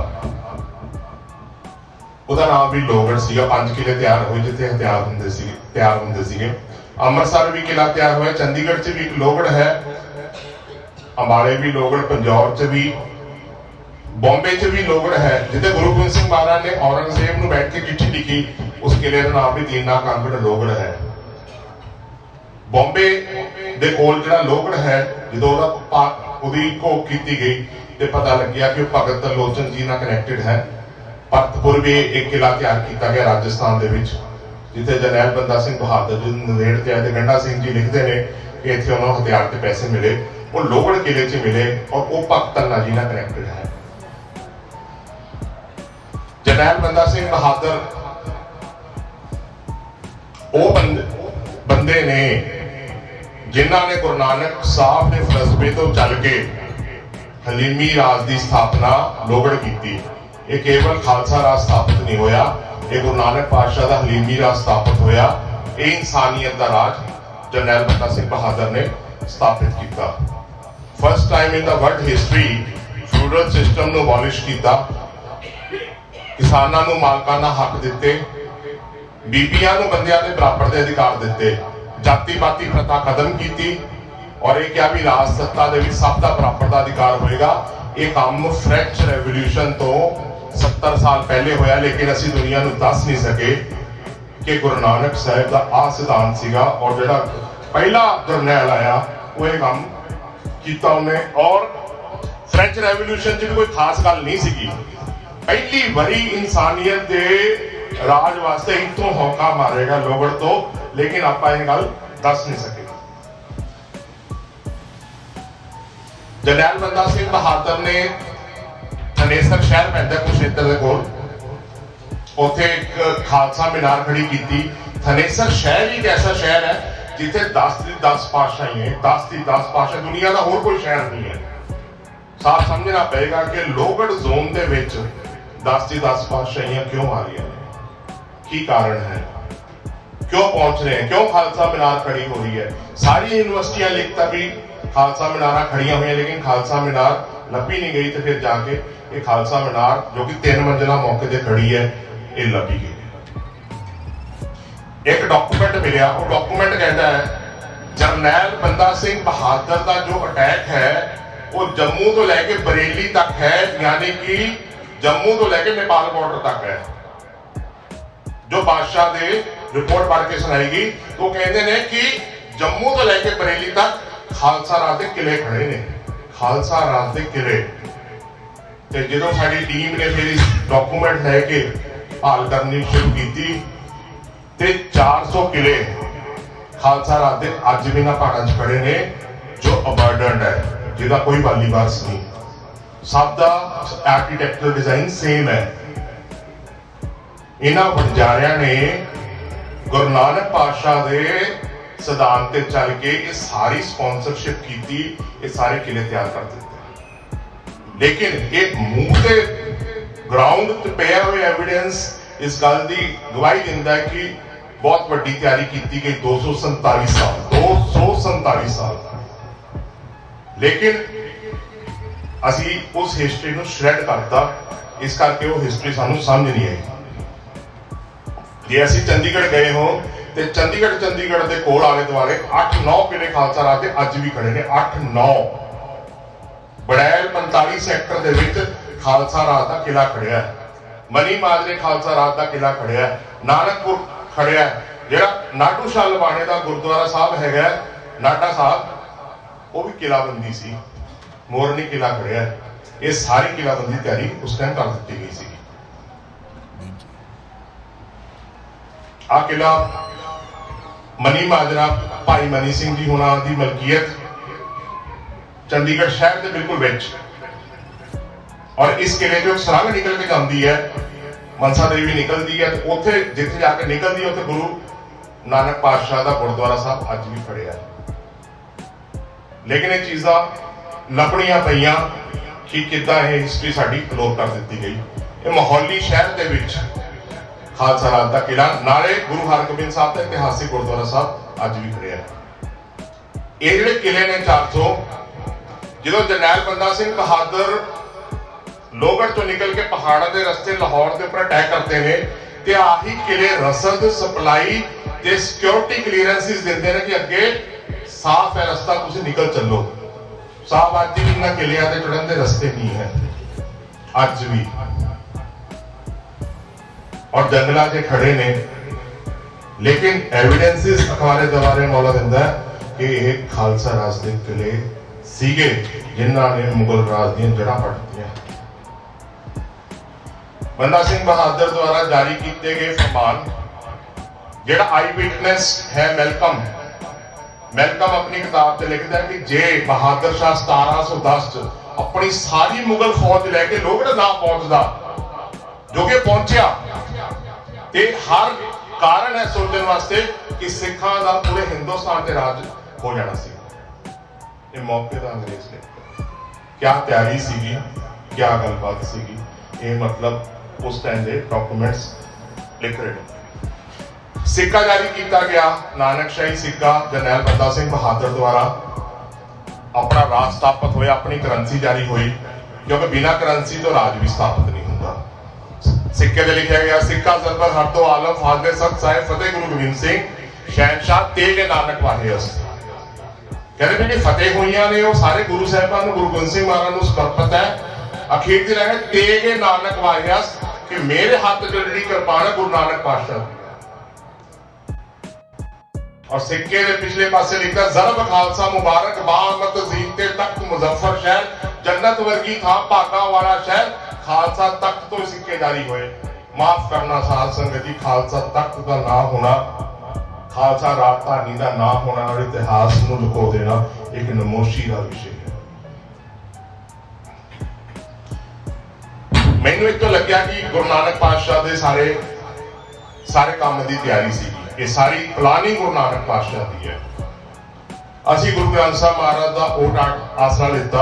उसका नाम भी लोहगढ़ सीगा। 5 किले तैयार हुए जिथे हथियार होंदे सीगे। अमृतसर भी किला तैयार हुआ, चंडीगढ़ च भी एक लोहगढ़ है, अंबाले भी लोहगढ़, पंजौर च भी, बॉम्बे च भी लोहगढ़ है जिथे गुरु गोबिंद सिंह महाराज ने औरंगजेब को बैठ के चिट्ठी लिखी। उस किले का नाम भी दीना कांगड़ लोहगढ़ है। बॉम्बे दे कोल जिहड़ा लोहगढ़ है जो घोख की गई तो पता लग्या कि भगत तरलोचन जी नाल कनैक्टेड है। भरतपुर भी एक किला तैयार किया गया राजस्थान के जिथे जरनैल बंदा सिंह बहादुर जो नंदेड़ ते आए गंडा सिंह जी लिखते हैं कि इतने उन्होंने हथियार के पैसे मिले वो लोहगढ़ किले च मिले और वो भगत तरना जी नाल कनैक्टेड है। जरनैल बंदा सिंह बहादुर वो बंदे ने जिन्हों ने गुरु नानक साहब के फलसफे तो चल के हलीमी राज की स्थापना लोहगढ़ की। ये केवल खालसा राज स्थापित नहीं होया, ये गुरु नानक पातशाह का हलीमी राज स्थापित होया। ये इंसानियत का राज जरनैल बंदा सिंह बहादुर ने स्थापित किया। First time in the world history feudal system को अबॉलिश किया, किसानों को मालकाना हक दिते, बीबियां को बंदियां के बराबर के अधिकार दिते, जाति पाति प्रथा खत्म की और यह क्या भी राज सत्ता के सब का बराबर का अधिकार होएगा। ये काम फ्रेंच रेवोल्यूशन तो 70 साल पहले होया, लेकिन असी दुनिया को दस नहीं सके कि गुरु नानक साहब का आ सिद्धांत सीगा और जो पहला जरनैल आया वो ये काम किया उन्हें। और फ्रेंच रेवोल्यूशन च भी कोई खास गल नहीं सी। पहली बारी इंसानियत के राज वास्ते इतों हौका मारेगा लोहगढ़ तो, लेकिन आप ये गल दस नहीं सके। जरनैल बंदा सिंह बहादुर ने थनेसर शहर पैदा कुरुक्षेत्र के कोल, उथे एक खालसा मीनार खड़ी की। थनेसर शहर ही एक ऐसा शहर है जिथे 10 की 10 पातशाही है, 10 की 10 पातशाही, दुनिया का होर कोई शहर नहीं है। साफ समझना पड़ेगा कि लोहगढ़ जोन के 10 की 10 पातशाहियां क्यों आ रही हैं, की कारण है, क्यों पहुंच रहे हैं, क्यों खालसा मीनार खड़ी हो रही है। सारी यूनिवर्सिटियां लिखता भी खालसा मीनार खड़िया हुई, लेकिन खालसा मीनार ਲੱਭੀ नहीं गई तो फिर जाके ये खालसा मीनार जो कि 3 मंजिला मौके पर खड़ी है ये ਲੱਭੀ गई। एक डॉक्यूमेंट मिले, वो डॉक्यूमेंट कहता है जरनैल बंदा सिंह बहादुर का जो अटैक है वो जम्मू तो लैके बरेली तक है, यानी कि जम्मू तो लैके नेपाल बॉर्डर तक है। जो बादशाह ने रिपोर्ट पढ़ के सुनाएगी तो कहते हैं कि जम्मू तो लैके बरेली तक खालसा राज के किले खड़े ने, खालसा राज के किले। तो जो साडी टीम ने फिर इस डॉक्यूमेंट लैके हाल करनी शुरू की ते 400 किले खालसा राज के अज भी ना पहाड़ों च खड़े ने जो अबंडन्ड है, जिसका कोई वाली वारस नहीं, सबका आर्कीटैक्चरल डिजाइन सेम है। इन्हां बंजारियां ने गुरु नानक पातशाह के सिद्धांत ते चल के ये सारी स्पॉन्सरशिप की, ये सारे किले तैयार कर दिते। लेकिन एक मूंह ते ग्राउंड ते पिया हुआ एविडेंस इस गल की गवाही दिंदा है कि बहुत बड़ी तैयारी की गई 247 साल। लेकिन असी उस हिस्ट्री को श्रैड करता, इस करके वो हिस्ट्री सानू समझ नहीं आई। जे असी चंडीगढ़ गए हो तो चंडीगढ़ के कोल आले दुआले 8-9 किले खालसा राज के अज भी खड़े ने, 8-9। बड़ैल 45 सैक्टर के विच खालसा राज का किला खड़िया है, मनी माजरे खालसा राज का किला खड़िया है, नानकपुर खड़िया है, जो नाडू शाह लबाणे का गुरुद्वारा साहब है नाडा साहब वो भी किलाबंदी सी, मोरनी किला खड़िया है। ये सारी किलाबंदी तैयारी उस टाइम कर दी गई सी। आ किला मनी माजरा भाई मनी सिंह जी होना की मलकीयत, चंडीगढ़ शहर के बिल्कुल विच, और इस किले जो सुरंग निकल के जाती है, मनसा देवी निकलती है, तो उत्थे जिथे जाके निकलती है उत्थे गुरु नानक पातशाह का गुरुद्वारा साहब अज भी खड़िया है। लेकिन ये चीज़ां लभणियां पईयां कि किद्दां ये हिस्ट्री साडी क्लोज कर दी गई। ये माहौली शहर के विच खालसा राज का किला, नाले गुरु हरगोबिंद साहब का इतिहासिक गुरुद्वारा साहब अज भी खड़िया है। ये जिहड़े किले ने 400, जो जरनैल बंदा सिंह बहादुर लोहगढ़ तो निकल के पहाड़ों के रस्ते लाहौर के ऊपर अटैक करते हैं, ते आही किले रसद सप्लाई ते सिक्योरिटी क्लीयरेंसिस देते हैं कि अगे साफ है रास्ता, तुसीं निकल चलो। साहब अज भी इन्हां किलियां ते चढ़न दे रस्ते नहीं है अज भी, और जंगलों से खड़े ने। लेकिन एविडेंसिस अखबारे दवारे मौला दिंदा है कि यह खालसा राज के किले सीगे जिन्हां ने मुगल राज दी जड़ां पट दियां। बंदा सिंह बहादुर द्वारा जारी किए गए फरमान, जेड़ा आई विटनेस है मेलकम अपनी किताब से लिखता है कि जे बहादुर शाह 1710 अपनी सारी मुगल फौज लैके लोहगढ़ ना पहुंचता, जो कि पहुंचा, ते हर कारण है सोचने वास्ते कि सिखा का पूरे हिंदुस्तान से राज हो जाना सी। ये मौके का अंग्रेज ने क्या तैयारी सीगी, क्या गलबात सीगी, ये मतलब उस टाइम के डॉक्यूमेंट्स लिख रहे हैं। सिक्का जारी किया गया, नानकशाही सिक्का जरनैल बंदा सिंह बहादुर द्वारा अपना राज स्थापित होया, अपनी करंसी जारी हुई, क्योंकि बिना करंसी तो राज भी स्थापित नहीं होता। सिक्के में लिखा गया, सिक्का जरबर हर तो आलम फाजले सख्त साहिब फतेह गुरु गोबिंद सिंह शहनशाह तेग नानक वाहे अस्त। कहते भी फतेह हुई ने वो सारे गुरु साहिबान गुरु गोबिंद सिंह महाराज को समर्पित है। अखीर दी रहे तेग नानक वाहे अस्त कि मेरे हाथ जो जी कृपाण है गुरु नानक पातशाह। और सिक्के के पिछले पासे लिखा, जरब खालसा मुबारक बामत जीते तख्त मुजफ्फर शहर, जन्नत वर्गी था भागा वाला शहर, खालसा तख्त तो सिक्के जारी हुए। माफ करना साध संगत जी, खालसा तख्त का ना होना, खालसा राजधानी का ना होना और इतिहास को लुको देना एक नमोशी का विषय है। मैनू एक तो लग्या कि गुरु नानक पातशाह के सारे काम की तैयारी सी, ये सारी प्लानिंग गुरु नानक पातशाह की है। असी गुरु ग्रंथ साहब महाराज का ओट आसरा लेता,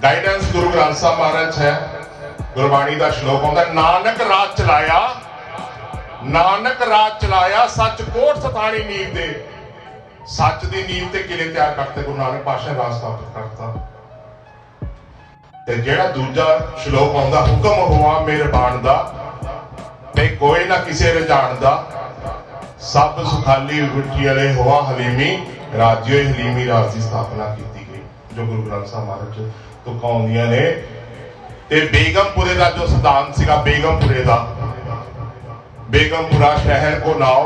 गाइडेंस गुरु ग्रंथ साहब महाराज है। गुरबाणी का श्लोक आता, नानक राज चलाया सच कोट सतानी नींव दे। सच की नींव ते किले तैयार करते गुरु नानक पातशाह राज स्थापित करता। ਤੇ ਜਿਹੜਾ ਦੂਜਾ ਸ਼ਲੋਕ ਆਉਂਦਾ, ਹੁਕਮ ਹੋਆ ਮਿਹਰਬਾਨ ਦਾ ਤੇ ਕੋਈ ਨਾ ਕਿਸੇ ਰਜਾਨ ਦਾ, ਸਭ ਸੁਖਾਲੀ ਗੁੱਠੀ ਵਾਲੇ ਹੋਆ ਹਲੀਮੀ ਰਾਜਿਓ ਹਲੀਮੀ ਰਾਜ ਦੀ ਸਥਾਪਨਾ ਕੀਤੀ ਗਈ, ਜੋ ਗੁਰੂ ਗ੍ਰੰਥ ਸਾਹਿਬ ਮਹਾਰਾਜ ਤੋਂ ਕਹਾਉਂਦੀਆਂ ਨੇ। ਤੇ ਬੇਗਮਪੁਰੇ ਦਾ ਜੋ ਸਿਧਾਂਤ ਸੀਗਾ, ਬੇਗਮਪੁਰੇ ਦਾ, बेगमपुरा शहर को नाव,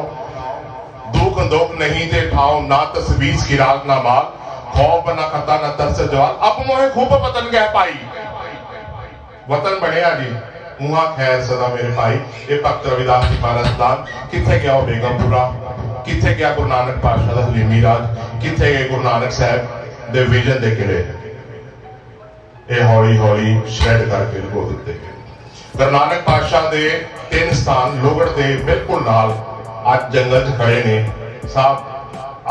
दुख दुख नहीं थे ठाव, ना तस्वीर की राग ना माल, खौफ ना खता ना तरस जवाल, अब मोहे खूब वतन गए पाई, वतन बढ़िया जी मुहा खैर सदा मेरे भाई। ये भक्त रविदास जी महाराज दान किथे गया बेगमपुरा, किथे गया गुरु नानक पातशाह दा हलीमी राज, किथे गए गुरु नानक साहब दे विजन दे किले, ये हौली हौली श्रैड करके लुको दिते गए। गुरु नानक पातशाह दे 3 स्थान लोगड़ दे बिल्कुल नाल अज जंगल च खड़े ने साहब।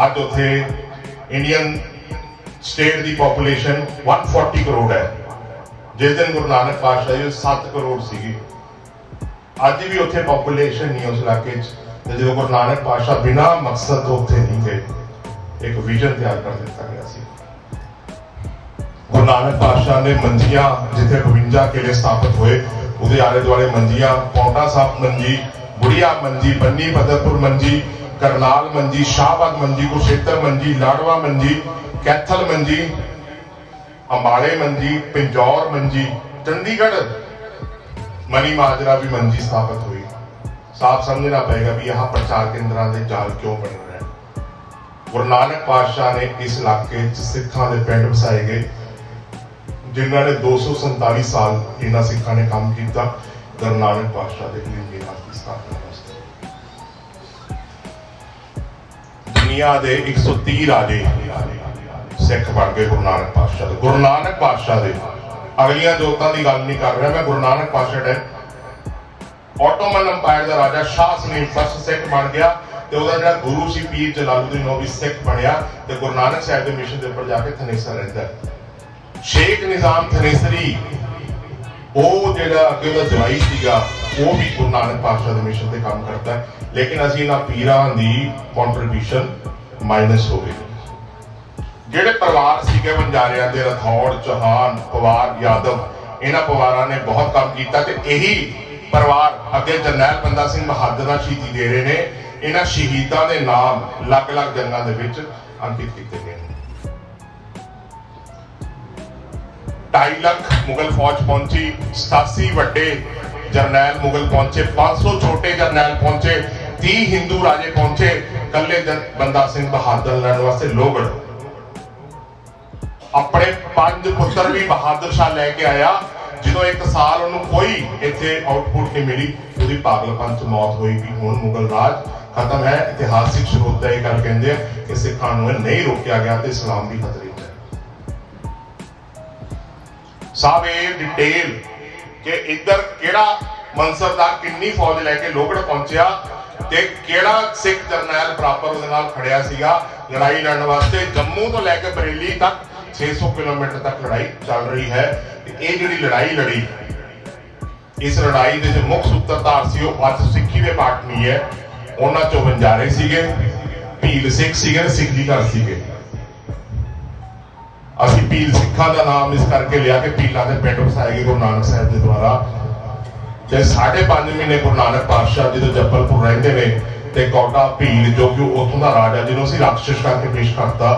अज उत्थे इंडियन स्टेट की पॉपुलेशन 140 करोड़ है, जिस दिन गुरु नानक पातशाह जी 7 करोड़ सी। अज भी उत्थे पॉपुलेशन नहीं उस इलाके जो गुरु नानक पातशाह बिना मकसद तो उत्थे नहीं गए, एक विजन तैयार कर दिता गया सी। गुरु नानक पातशाह ने मंजियां जिथे 52 किले स्थापित हुए, ਉਹਦੇ ਆਲੇ ਦੁਆਲੇ ਮੰਜੀਆਂ, ਪੌਂਟਾ ਸਾਹਿਬ ਮੰਜੀ, ਬੁੜੀਆ ਮੰਜੀ, ਬੰਨੀ ਬਦਰਪੁਰ ਮੰਜੀ, ਕਰਨਾਲ ਮੰਜੀ, ਸ਼ਾਹਬਾਦ ਮੰਜੀ, ਕੁਰਸ਼ੇਤਰ ਮੰਜੀ, ਲਾੜਵਾ ਮੰਜੀ, ਕੈਥਲ ਮੰਜੀ, ਅੰਬਾਲੇ ਮੰਜੀ, ਪਿੰਜੌਰ ਮੰਜੀ, ਚੰਡੀਗढ़ मनी माजरा भी मंजी स्थापित हुई। साफ समझना पड़ेगा भी यहाँ प्रचार केंद्र के जाल क्यों बन रहे हैं। गुरु नानक पातशाह ने इस इलाके सिखा के पिंड वसाए गए, जिन्होंने 247 साल इन्होंने सिखा ने काम किया गुरु नानक पातशाह के हलीमी राज की स्थापना वास्ते। दुनिया के 130 राजे सिख बन गए गुरु नानक पातशाह दे। गुरु नानक पातशाह दे अगलियां जोतां की गल नहीं कर रहा मैं, गुरु नानक पातशाह दे ऑटोमन अंपायर का राजा शाह सलीम फर्स्ट सिख बन गया, तो वह जो गुरु सी पीर जलालुद्दीन भी सिख बनया, तो गुरु नानक साहब के मिशन के उपर जाके थनेसर रहता है। शेख निजाम थनेसरी वो जो अगे का जवाई सीगा वो भी गुरु नानक पातशाह के मिशन से काम करता है, लेकिन असीं इन्हां पीरां दी कॉन्ट्रीब्यूशन माइनस हो गई। ਜਿਹੜੇ ਪਰਿਵਾਰ ਸੀਗੇ ਵਣਜਾਰਿਆਂ ਦੇ, ਰਥੌੜ, ਚੌਹਾਨ, ਪਵਾਰ, यादव, ਇਹਨਾਂ ਪਰਿਵਾਰਾਂ ਨੇ ਬਹੁਤ ਕੰਮ ਕੀਤਾ ਤੇ ਇਹੀ ਪਰਿਵਾਰ ਅੱਗੇ ਜਰਨੈਲ ਬੰਦਾ ਸਿੰਘ ਬਹਾਦਰ ਨਾਲ ਸ਼ਹੀਦੀ ਦੇ ਰਹੇ ਨੇ। ਇਹਨਾਂ ਸ਼ਹੀਦਾਂ ਦੇ ਨਾਮ ਅਲੱਗ-ਅਲੱਗ ਜੰਗਾਂ ਦੇ ਵਿੱਚ ਅੰਕਿਤ ਕੀਤੇ ਗਏ ਨੇ। 2.5 ਲੱਖ ਮੁਗਲ ਫੌਜ ਪਹੁੰਚੀ, 87 ਵੱਡੇ ਜਰਨੈਲ ਮੁਗਲ ਪਹੁੰਚੇ, 500 ਛੋਟੇ ਜਰਨੈਲ ਪਹੁੰਚੇ, 30 ਹਿੰਦੂ ਰਾਜੇ ਪਹੁੰਚੇ, ਕੱਲੇ ਬੰਦਾ ਸਿੰਘ ਬਹਾਦਰ ਲੜਨ ਵਾਸਤੇ ਲੋਹਗੜ੍ਹ अपने 5 पुत्र भी बहादुर शाह लैके आया। जो 1 साल उन्होंने कोई इतने आउटपुट नहीं मिली, उसकी पागलपन च मौत हुई भी हुण मुगल राज खत्म है। इतिहासिक स्रोत यह गल कहते हैं कि सिखां नूं नहीं रोकया गया तो इस्लाम भी खतरे च है। साहब ये डिटेल कि इधर केड़ा मनसबदार कितनी फौज लैके लोहगढ़ पहुंचया ते केड़ा सिख जरनैल बराबर उहदे नाल खड़िया सीगा लड़ाई लड़न वास्ते। जम्मू तो लैके बरेली तक 600 किलोमीटर तक लड़ाई चल रही है। ये जिहड़ी लड़ाई लड़ी, इस लड़ाई के जो मुख्य सूत्रधार सी अज सिक्खी के पार्ट नहीं है। उन्हां चों वंजारे सीगे, भील सिख सीगे, सिखली घर सीगे। असीं भील सिखां दा नाम इस करके लिया कि भीलां दे पिंड वसाए गए गुरु नानक साहब के द्वारा। ते 5.5 महीने गुरु नानक पातशाह जी जबलपुर रहिंदे ने ते कोटा भील जो कि उत्थों दा राजा जिन्हों असीं राक्षस करके पेश करता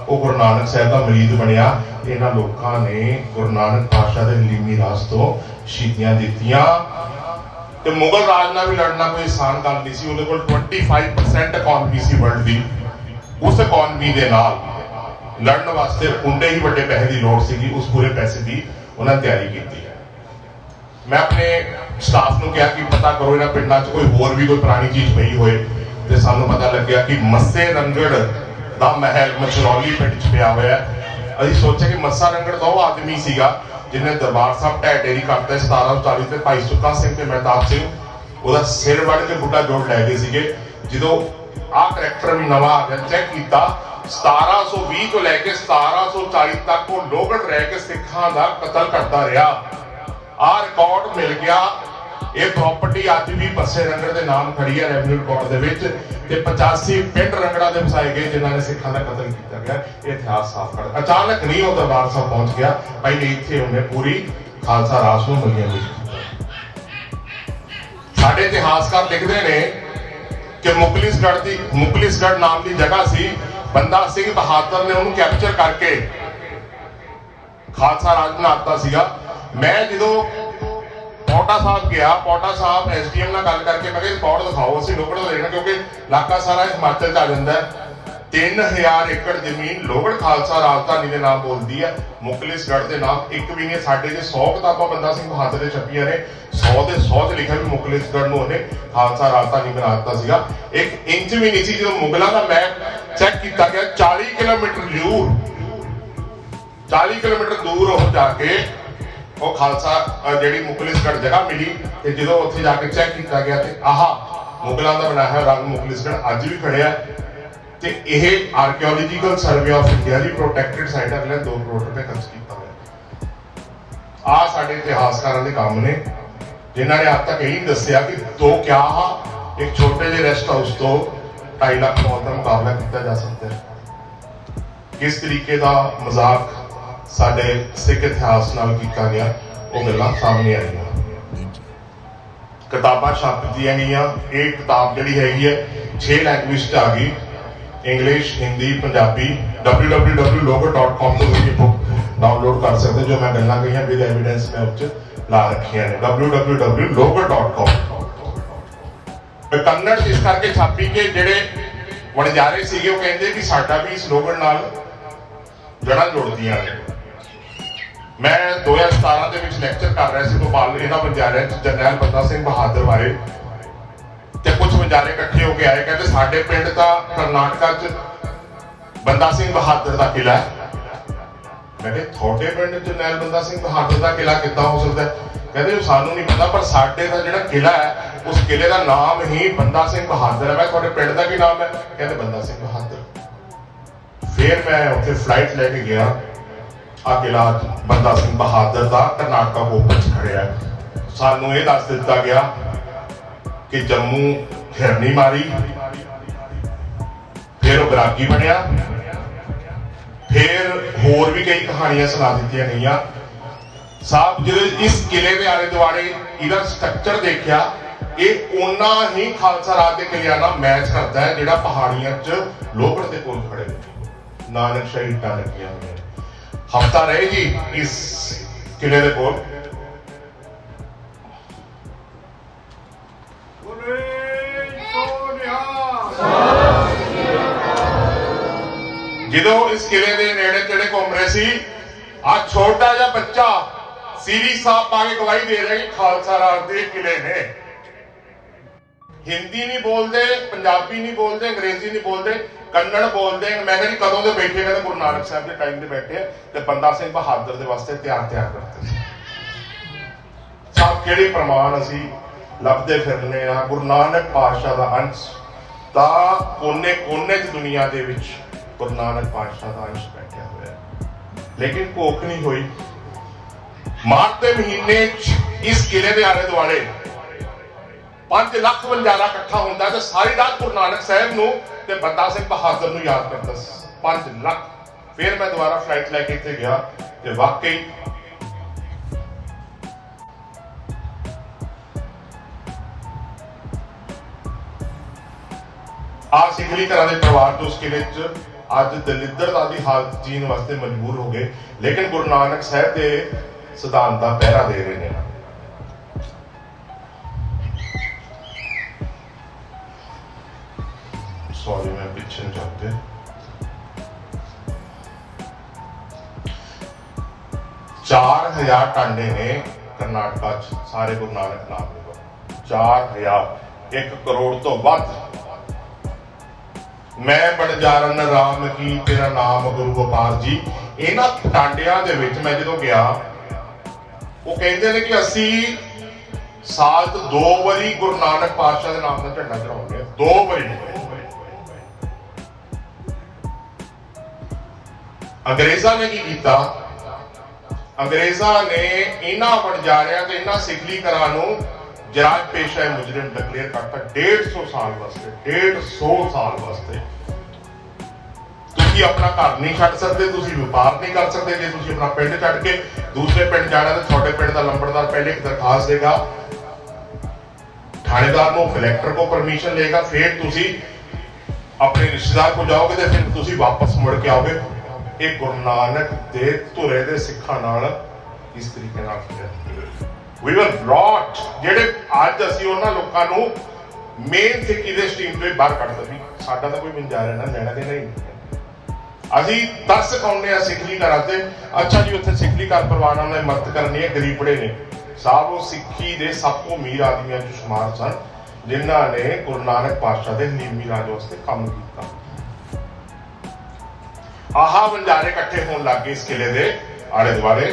वो गुरु नानक साहब का मरीद बनया। इन्हां लोकां ने गुरु नानक पातशाह के हलीमी राज तो शहीदियां दित्तियां। ते मुगल राज नाल भी लड़ना कोई आसान गल नहीं सी। उहदे कोल 25% इकॉनमी सी वर्ल्ड दी। उस इकॉनमी दे नाल लड़न वास्ते उंडे ही बड़े पैसे की लोड़ सी। उस पूरे पैसे की उन्होंने तैयारी की। मैं अपने स्टाफ नूं कहा कि पता करो इन्हां पिंडां च कोई होर भी कोई पुरानी चीज़ पई होए। ते सानूं पता लग्या कि मस्से रंगड़ दा महल मचरौली पिंड च पिया होया। असीं सोचे कि मस्सा रंगड़ दा वो आदमी सीगा जिन्हें दरबार साहब ढह ढेरी करता 1740 ते भाई सुक्का सिंह ते महताब सिंह ਉਹਦਾ सिर वड़ के बुढ़ा जोड़ लै गए सीगे। जो आ करैक्टर भी नवा आ गया चेक किया 1720 तो लैके 1740 तक वो लोहगढ़ रह के सिखां दा कतल करता रहा। आ रिकॉर्ड मिल गया। ਇਹ ਪ੍ਰਾਪਰਟੀ ਅੱਜ ਵੀ ਪਰਸੇ ਰੰਗੜ ਦੇ ਨਾਮ ਖੜੀ ਹੈ ਰੈਵਨਿਊ ਰਿਕਾਰਡ ਦੇ ਵਿੱਚ, ਤੇ 85 ਪਿੰਡ ਰੰਗੜਾ ਦੇ ਵਸਾਏ ਗਏ ਜਿਨ੍ਹਾਂ ਨੇ ਸਿੱਖਾਂ ਦਾ ਕਤਲ ਕੀਤਾ ਗਿਆ। ਇਹ ਇਤਿਹਾਸ ਸਾਫ਼ ਕਰ ਅਚਾਨਕ ਨਹੀਂ ਉਹ ਦਰਬਾਰ ਸਾਹਿਬ ਪਹੁੰਚ ਗਿਆ, ਪਹਿਲੇ ਇੱਥੇ ਉਹਨੇ ਪੂਰੀ ਖਾਲਸਾ ਰਾਜ ਨੂੰ ਮਿਲੀਆਂ ਵੀ। ਸਾਡੇ ਇਤਿਹਾਸਕਾਰ ਲਿਖਦੇ ਨੇ ਕਿ ਮੁਕਲਿਸਗੜ੍ਹ ਨਾਮ ਦੀ ਜਗ੍ਹਾ ਸੀ, ਬੰਦਾ ਸਿੰਘ ਬਹਾਦਰ ਨੇ ਉਹਨੂੰ ਕੈਪਚਰ ਕਰਕੇ ਖਾਲਸਾ ਰਾਜ ਬਣਾ ਦਿੱਤਾ ਸੀਗਾ। ਮੈਂ ਜਦੋਂ ਪੌਟਾ ਸਾਹਿਬ ਗਿਆ, ਪੌਟਾ ਸਾਹਿਬ ਐਸਡੀਐਮ ਨਾਲ ਗੱਲ ਕਰਕੇ ਮੈਂ ਕਿਹਾ ਰਿਪੋਰਟ ਦਿਖਾਓ, ਅਸੀਂ ਲੋਹਗੜ੍ਹ ਦਾ ਲੈਣਾ ਕਿਉਂਕਿ ਇਲਾਕਾ ਸਾਰਾ ਹਿਮਾਚਲ ਚ ਆ ਜਾਂਦਾ ਹੈ। 3000 ਏਕੜ ਜ਼ਮੀਨ ਲੋਹਗੜ੍ਹ ਖਾਲਸਾ ਰਾਜਧਾਨੀ ਦੇ ਨਾਮ ਬੋਲਦੀ ਹੈ, ਮੁਕਲਿਸਗੜ੍ਹ ਦੇ ਨਾਮ ਇੱਕ ਵੀ ਨਹੀਂ। ਸਾਡੇ ਜੇ 100 ਕਿਤਾਬਾਂ ਬੰਦਾ ਸਿੰਘ ਬਹਾਦਰ ਦੇ ਛਪੀਆਂ ਨੇ, 100 ਦੇ 100 ਚ ਲਿਖਿਆ ਵੀ ਮੁਕਲਿਸਗੜ੍ਹ ਨੂੰ ਉਹਨੇ ਖਾਲਸਾ ਰਾਜਧਾਨੀ ਬਣਾ ਦਿੱਤਾ ਸੀਗਾ। ਇੱਕ ਇੰਚ ਵੀ ਨਹੀਂ ਸੀ। ਜਦੋਂ ਮੁਗਲਾਂ ਦਾ ਮੈਪ ਚੈੱਕ ਕੀਤਾ ਗਿਆ 40 ਕਿਲੋਮੀਟਰ ਦੂਰ, 40 ਕਿਲੋਮੀਟਰ ਦੂਰ ਉਹ ਜਾ ਕੇ ਉਹ ਖਾਲਸਾ ਜਿਹੜੀ ਮੁਕਲਿਸਗੜ੍ਹ ਜਗ੍ਹਾ ਮਿਲੀ, ਤੇ ਜਦੋਂ ਉੱਥੇ ਜਾ ਕੇ ਚੈੱਕ ਕੀਤਾ ਗਿਆ ਤੇ ਆਹ ਮੁਗਲਾਂ ਦਾ ਬਣਾਇਆ ਹੋਇਆ ਰੰਗ ਮੁਕਲਿਸਗੜ੍ਹ ਅੱਜ ਵੀ ਖੜਿਆ। ਤੇ ਇਹ archaeological survey of India the protected site ਅਗਲੇ 2 ਕਰੋੜ ਰੁਪਏ ਖਰਚ ਕੀਤਾ ਹੋਇਆ। ਆਹ ਸਾਡੇ ਇਤਿਹਾਸਕਾਰਾਂ ਦੇ ਕੰਮ ਨੇ ਜਿਨ੍ਹਾਂ ਨੇ ਅੱਜ ਤੱਕ ਇਹ ਨਹੀਂ ਦੱਸਿਆ ਕਿ ਦੋ ਕਿਆ ਇੱਕ ਛੋਟੇ ਜਿਹੇ ਰੈਸਟ ਹਾਊਸ ਤੋਂ 2.5 ਲੱਖ ਮੌਤ ਦਾ ਮੁਕਾਬਲਾ ਕੀਤਾ ਜਾ ਸਕਦਾ ਹੈ। ਕਿਸ ਤਰੀਕੇ ਦਾ ਮਜ਼ਾਕ ਸਾਡੇ ਸਿੱਖ ਇਤਿਹਾਸ ਨਾਲ ਕੀਤਾ ਗਿਆ, ਉਹ ਗੱਲਾਂ ਸਾਹਮਣੇ ਆਈਆਂ। ਕਿਤਾਬਾਂ ਛਾਪੀਆਂ ਗਈਆਂ। ਇਹ ਕਿਤਾਬ ਜਿਹੜੀ ਹੈਗੀ ਹੈ 6 ਲੈਂਗੁਏਜ 'ਚ ਆ ਗਈ, ਇੰਗਲਿਸ਼, ਹਿੰਦੀ, ਪੰਜਾਬੀ। www.logar.com ਤੋਂ ਇਹ ਬੁੱਕ ਡਾਊਨਲੋਡ ਕਰ ਸਕਦੇ ਜੋ ਮੈਂ ਗੱਲਾਂ ਕਹੀਆਂ ਵਿਦ ਐਵੀਡੈਂਸ ਮੈਂ ਉੱਚ ਲਾ ਰੱਖੀਆਂ ਨੇ। www.logar.com। ਕੰਨੜ ਇਸ ਕਰਕੇ ਛਾਪੀ ਕਿ ਜਿਹੜੇ ਵਣਜਾਰੇ ਸੀਗੇ ਉਹ ਕਹਿੰਦੇ ਕਿ ਸਾਡਾ ਵੀ ਇਸ ਲੋਗੜ ਨਾਲ ਜੜ੍ਹਾਂ ਜੁੜਦੀਆਂ ਨੇ। ਮੈਂ 2017 ਦੇ ਵਿੱਚ ਲੈਕਚਰ ਕਰ ਰਿਹਾ ਸੀ ਭੋਪਾਲ ਇਹਨਾਂ ਵਣਜਾਰਿਆਂ 'ਚ ਜਰਨੈਲ ਬੰਦਾ ਸਿੰਘ ਬਹਾਦਰ ਬਾਰੇ, ਤੇ ਕੁਝ ਵਣਜਾਰੇ ਇਕੱਠੇ ਹੋ ਕੇ ਆਏ, ਕਹਿੰਦੇ ਸਾਡੇ ਪਿੰਡ ਤਾਂ ਕਰਨਾਟਕਾ 'ਚ ਬੰਦਾ ਸਿੰਘ ਬਹਾਦਰ ਦਾ ਕਿਲਾ ਹੈ। ਮੈਂ ਕਿਹਾ ਤੁਹਾਡੇ ਪਿੰਡ ਜਰਨੈਲ ਬੰਦਾ ਸਿੰਘ ਬਹਾਦਰ ਦਾ ਕਿਲਾ ਕਿੱਦਾਂ ਹੋ ਸਕਦਾ? ਕਹਿੰਦੇ ਸਾਨੂੰ ਨਹੀਂ ਪਤਾ, ਪਰ ਸਾਡੇ ਦਾ ਜਿਹੜਾ ਕਿਲਾ ਹੈ ਉਸ ਕਿਲੇ ਦਾ ਨਾਮ ਹੀ ਬੰਦਾ ਸਿੰਘ ਬਹਾਦਰ ਹੈ। ਮੈਂ ਤੁਹਾਡੇ ਪਿੰਡ ਦਾ ਕੀ ਨਾਮ ਹੈ? ਕਹਿੰਦੇ ਬੰਦਾ ਸਿੰਘ ਬਹਾਦਰ। ਫਿਰ ਮੈਂ ਉੱਥੇ ਫਲਾਈਟ ਲੈ ਕੇ ਗਿਆ, ਆ ਕਿਲਾ ਬੰਦਾ ਸਿੰਘ ਬਹਾਦਰ ਦਾ ਕਰਨਾਟਕਾ ਭੋਪਾਲ 'ਚ ਖੜਿਆ। ਸਾਨੂੰ ਇਹ ਦੱਸ ਦਿੱਤਾ ਗਿਆ ਕਿ ਜੰਮੂ ਹਿਰਨੀ ਮਾਰੀ, ਫਿਰ ਉਹ ਬਰਾਗੀ ਬਣਿਆ, ਫਿਰ ਹੋਰ ਵੀ ਕਈ ਕਹਾਣੀਆਂ ਸੁਣਾ ਦਿੱਤੀਆਂ ਗਈਆਂ। ਸਾਹਿਬ ਜਦੋਂ ਇਸ ਕਿਲੇ ਦੇ ਆਲੇ ਦੁਆਲੇ ਇਹਦਾ ਸਟਰਕਚਰ ਦੇਖਿਆ, ਇਹ ਓਨਾ ਹੀ ਖਾਲਸਾ ਰਾਜ ਦੇ ਕਿਲਿਆਂ ਨਾਲ ਮੈਚ ਕਰਦਾ ਹੈ ਜਿਹੜਾ ਪਹਾੜੀਆਂ 'ਚ ਲੋਹਗੜ੍ਹ ਦੇ ਕੋਲ ਖੜੇ ਨੇ। ਨਾਨਕ ਸ਼ਾਹੀ ਇੱਟਾਂ ਲੱਗੀਆਂ ਹੋਈਆਂ। ਹਫ਼ਤਾ ਰਹੇ ਜੀ ਇਸ ਕਿਲੇ ਦੇ ਕੋਲ। ਜਦੋਂ ਇਸ ਕਿਲੇ ਦੇ ਨੇੜੇ ਤੇੜੇ ਘੁੰਮ ਰਹੇ ਸੀ, ਆ ਛੋਟਾ ਜਿਹਾ ਬੱਚਾ ਸੀਰੀ ਸਾਹਿਬ ਪਾ ਕੇ ਗਵਾਹੀ ਦੇ ਰਿਹਾ ਕਿ ਖਾਲਸਾ ਰਾਜ ਦੇ ਕਿਲੇ ਨੇ। ਹਿੰਦੀ ਨਹੀਂ ਬੋਲਦੇ, ਪੰਜਾਬੀ ਨਹੀਂ ਬੋਲਦੇ, ਅੰਗਰੇਜ਼ੀ ਨਹੀਂ ਬੋਲਦੇ, ਕੰਨੜ ਬੋਲਦੇ। ਮੈਂ ਕਿਹਾ ਜੀ ਕਦੋਂ ਦੇ ਬੈਠੇ? ਕਹਿੰਦੇ ਗੁਰੂ ਨਾਨਕ ਸਾਹਿਬ ਦੇ ਟਾਈਮ ਦੇ ਬੈਠੇ ਤੇ ਬੰਦਾ ਸਿੰਘ ਬਹਾਦਰ ਦੇ ਵਾਸਤੇ ਤਿਆਰ ਕਰਦੇ ਸੀ। ਸਭ ਕਿਹੜੇ ਪ੍ਰਮਾਣ ਅਸੀਂ ਲੱਭਦੇ ਫਿਰਨੇ ਆ। ਗੁਰੂ ਨਾਨਕ ਪਾਤਸ਼ਾਹ ਦਾ ਅੰਸ਼ ਤਾਂ ਕੋਨੇ-ਕੋਨੇ 'ਚ ਦੁਨੀਆ ਦੇ ਵਿੱਚ ਗੁਰੂ ਨਾਨਕ ਪਾਤਸ਼ਾਹ ਦਾ ਅੰਸ਼ ਬੈਠਿਆ ਹੋਇਆ, ਲੇਕਿਨ ਭੁੱਖ ਨਹੀਂ ਹੋਈ। ਮਾਰਚ ਦੇ ਮਹੀਨੇ 'ਚ ਇਸ ਕਿਲੇ ਦੇ ਆਲੇ ਦੁਆਲੇ 5 ਲੱਖ ਵਣਜਾਰਾ ਇਕੱਠਾ ਹੁੰਦਾ ਤੇ ਸਾਰੀ ਰਾਤ ਗੁਰੂ ਨਾਨਕ ਸਾਹਿਬ ਨੂੰ ਤੇ ਬੰਦਾ ਸਿੰਘ ਬਹਾਦਰ ਨੂੰ ਯਾਦ ਕਰਦਾ ਸੀ। 5 ਲੱਖ। ਫਿਰ ਮੈਂ ਦੁਬਾਰਾ ਫਲਾਈਟ ਲੈ ਕੇ ਇੱਥੇ ਗਿਆ ਤੇ ਵਾਕਈ ਆ ਸਿੱਖਲੀ ਘਰਾਂ ਦੇ ਪਰਿਵਾਰ ਤੋਂ ਉਸ ਕਿਲੇ 'ਚ ਅੱਜ ਦਲਿੱਦਰਤਾ ਦੀ ਹਾਲਤ ਜੀਣ ਵਾਸਤੇ ਮਜਬੂਰ ਹੋ ਗਏ, ਲੇਕਿਨ ਗੁਰੂ ਨਾਨਕ ਸਾਹਿਬ ਦੇ ਸਿਧਾਂਤ ਦਾ ਪਹਿਰਾ ਦੇ ਰਹੇ ਨੇ। सॉरी मैं पीछे जाते 4000 टांडे ने कर्नाटका च सारे गुरु नानक नाम ਦੇ 4000 1 ਕਰੋੜ ਤੋਂ ਵੱਧ। मैं बनजारन राम की तेरा नाम गुरु गोपाल जी। ਇਹਨਾਂ ਟਾਂਡਿਆਂ ਦੇ ਵਿੱਚ ਮੈਂ ਜਦੋਂ ਗਿਆ, ਉਹ ਕਹਿੰਦੇ ਨੇ ਕਿ ਅਸੀਂ ਸਾਲ 'ਚ 2 ਵਾਰੀ ਗੁਰੂ ਨਾਨਕ ਪਾਤਸ਼ਾਹ ਦੇ ਨਾਮ ਦਾ ਝੰਡਾ ਚੜਾਉਂਦੇ ਆ। 2 ਵਾਰੀ। ਅੰਗਰੇਜ਼ਾਂ ਨੇ ਕੀ ਕੀਤਾ? ਅੰਗਰੇਜ਼ਾਂ ਨੇ ਇਹਨਾਂ ਵਣਜਾਰਿਆਂ ਤੇ ਇਹਨਾਂ ਸਿੱਖਲੀ ਘਰਾਂ ਨੂੰ जराज पेशा है मुजरिम डिक्लेयर करता 150 साल वास्ते 150 साल वास्ते ਤੁਸੀਂ ਆਪਣਾ ਘਰ ਨਹੀਂ ਛੱਡ ਸਕਦੇ, ਤੁਸੀਂ ਵਪਾਰ ਨਹੀਂ ਕਰ ਸਕਦੇ। ਜੇ ਤੁਸੀਂ ਆਪਣਾ ਪਿੰਡ ਛੱਡ ਕੇ ਦੂਸਰੇ ਪਿੰਡ ਜਾਣਾ ਤਾਂ ਤੁਹਾਡੇ ਪਿੰਡ ਦਾ ਲੰਬੜਦਾਰ ਪਹਿਲੇ ਇੱਕ ਦਰਖਾਸਤ ਦੇਗਾ, थानेदार को कलेक्टर को परमिशन लेगा, फिर तुसी अपने रिश्तेदार को जाओगे तो फिर तुसी वापस मुड़ के आओगे। ये गुरु नानक दे धुरे दे सिक्खां नाल इस तरीके नाल वी वर ब्रॉट जेडे अज असीं उन्हां लोकां नूं मेन सिक्खी दे स्ट्रीम तो बाहर कढ दवी। साडा तां कोई बंजारा ना लेना देना ही नहीं। असीं तरस खाउने आ सिखली घरां ते, अच्छा जी उत्थे सिखली घर परवाना ने मदद करनी है, गरीबड़े ने साहब वो सिक्खी दे सब तो अमीर आदमियों चों शुमार सन जिन्हां ने गुरु नानक पातशाह दे नीमी राज वास्ते काम कीता। आहा बंजारे इकट्ठे होण लग गए इस किले दे आले दुआले।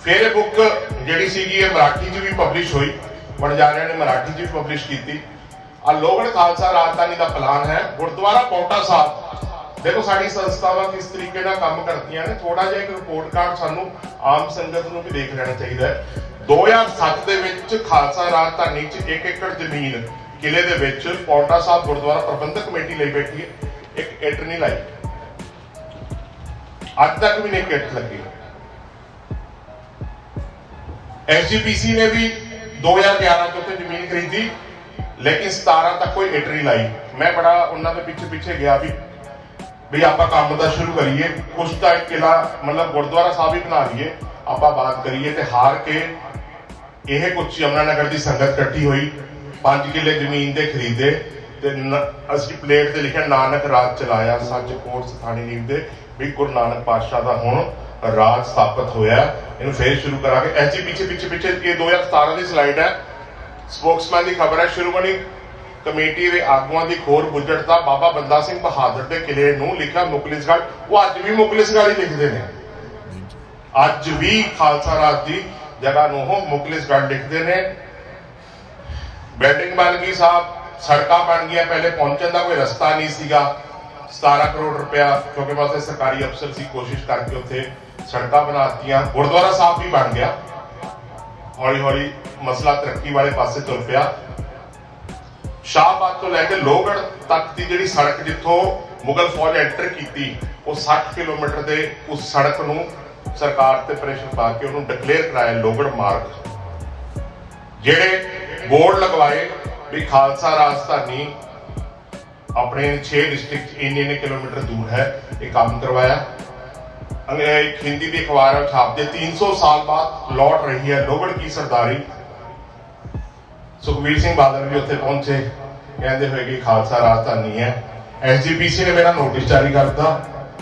फिर ये बुक जिहड़ी सीगी मराठी च भी पब्लिश हुई, बंजारियां ने मराठी च भी पब्लिश की। आ लोगड़ खालसा राजधानी का प्लान है। गुरुद्वारा पौंटा साहब देखो साड़ी संस्थावां किस तरीके नाल काम करदियां ने, थोड़ा जिहा एक रिपोर्ट कार्ड सानू आम संगत नूं भी देख लेना चाहिए। 2007 दे विच खालसा राजधानी च 1 एकड़ जमीन किले दे विच पौंटा साहब गुरुद्वारा प्रबंधक कमेटी लई बैठी है, एक इट नहीं लाई, अज तक भी नहीं एक इट लगी। SGPC ने भी 2011 च उत्थे जमीन खरीदी लेकिन 17 तक कोई इट नहीं लाई। मैं बड़ा उन्हां दे पिछे गया भी आप काम का शुरू करिए, कुछ तो किला मतलब गुरुद्वारा साहब ही बना लीए, आप बात करिए। तो हार के यह कुछ यमुनानगर की संगत इकट्ठी हुई, 5 किले जमीन के खरीदे, असली प्लेट से लिखा नानक राज चलाया, सच कोट सथानी नीव दे भी गुरु नानक पातशाह का हुण राज स्थापित होया। इन्हूं फिर शुरू करांगे। ऐसी पिछे ये 2017 की स्लाइड है, स्पोक्समैन की खबर है। शिरोमणी कमेटी के आगुआं की खोर बुझड़ता बाबा बंदा सिंह बहादुर के किले नूं लिखा मुकलिसगढ़। वो अज भी मुकलिसगढ़ ही लिखते हैं, अज भी खालसा राज की जगह नूं वो मुकलिसगढ़ लिखते हैं। बिल्डिंग बन गई साहब, सड़कां बन गई, पहले पहुंचने का कोई रस्ता नहीं सीगा। 17 करोड़ रुपया क्योंकि वास्ते सरकारी अफसर सी कोशिश करके उत्थे सड़कां बनातियां। गुरुद्वारा साहब भी बन गया, हौली हौली मसला तरक्की वाले पासे तुर पिया। शाहबाद तो लैके लोहगढ़ तक की जिहड़ी सड़क जिथों मुगल फौज एंटर की वो 60 किलोमीटर के उस सड़क नूं सरकार ते प्रेशर पा के उन्होंने डिक्लेयर कराया लोहगढ़ मार्ग। जिहड़े बोर्ड लगवाए भी खालसा राजधानी अपने 6 डिस्ट्रिक्ट इन्ने किलोमीटर दूर है, ये काम करवाया। एक हिंदी की अखबार छाप दे 300 साल बाद लौट रही है लोहगढ़ की सरदारी। सुखबीर सिंह बादल भी उत्थे पहुंचे, कहते हुए कि खालसा राजधानी है। SGPC ने मेरा नोटिस जारी करता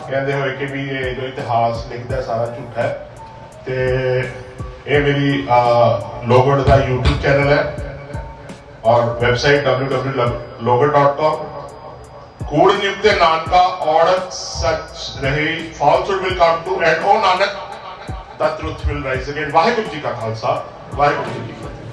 कहते हुए कि भी ये जो इतिहास लिखता है सारा झूठा है। तो ये मेरी लोहगढ़ का YouTube चैनल है और वेबसाइट www.logar.com। कूड़ नियुक्त नानका और सच रहे, falsehood will come to and oh Nanak the truth will rise again। Waheguru ji का खालसा, वाहिगुरू जी की फतेह।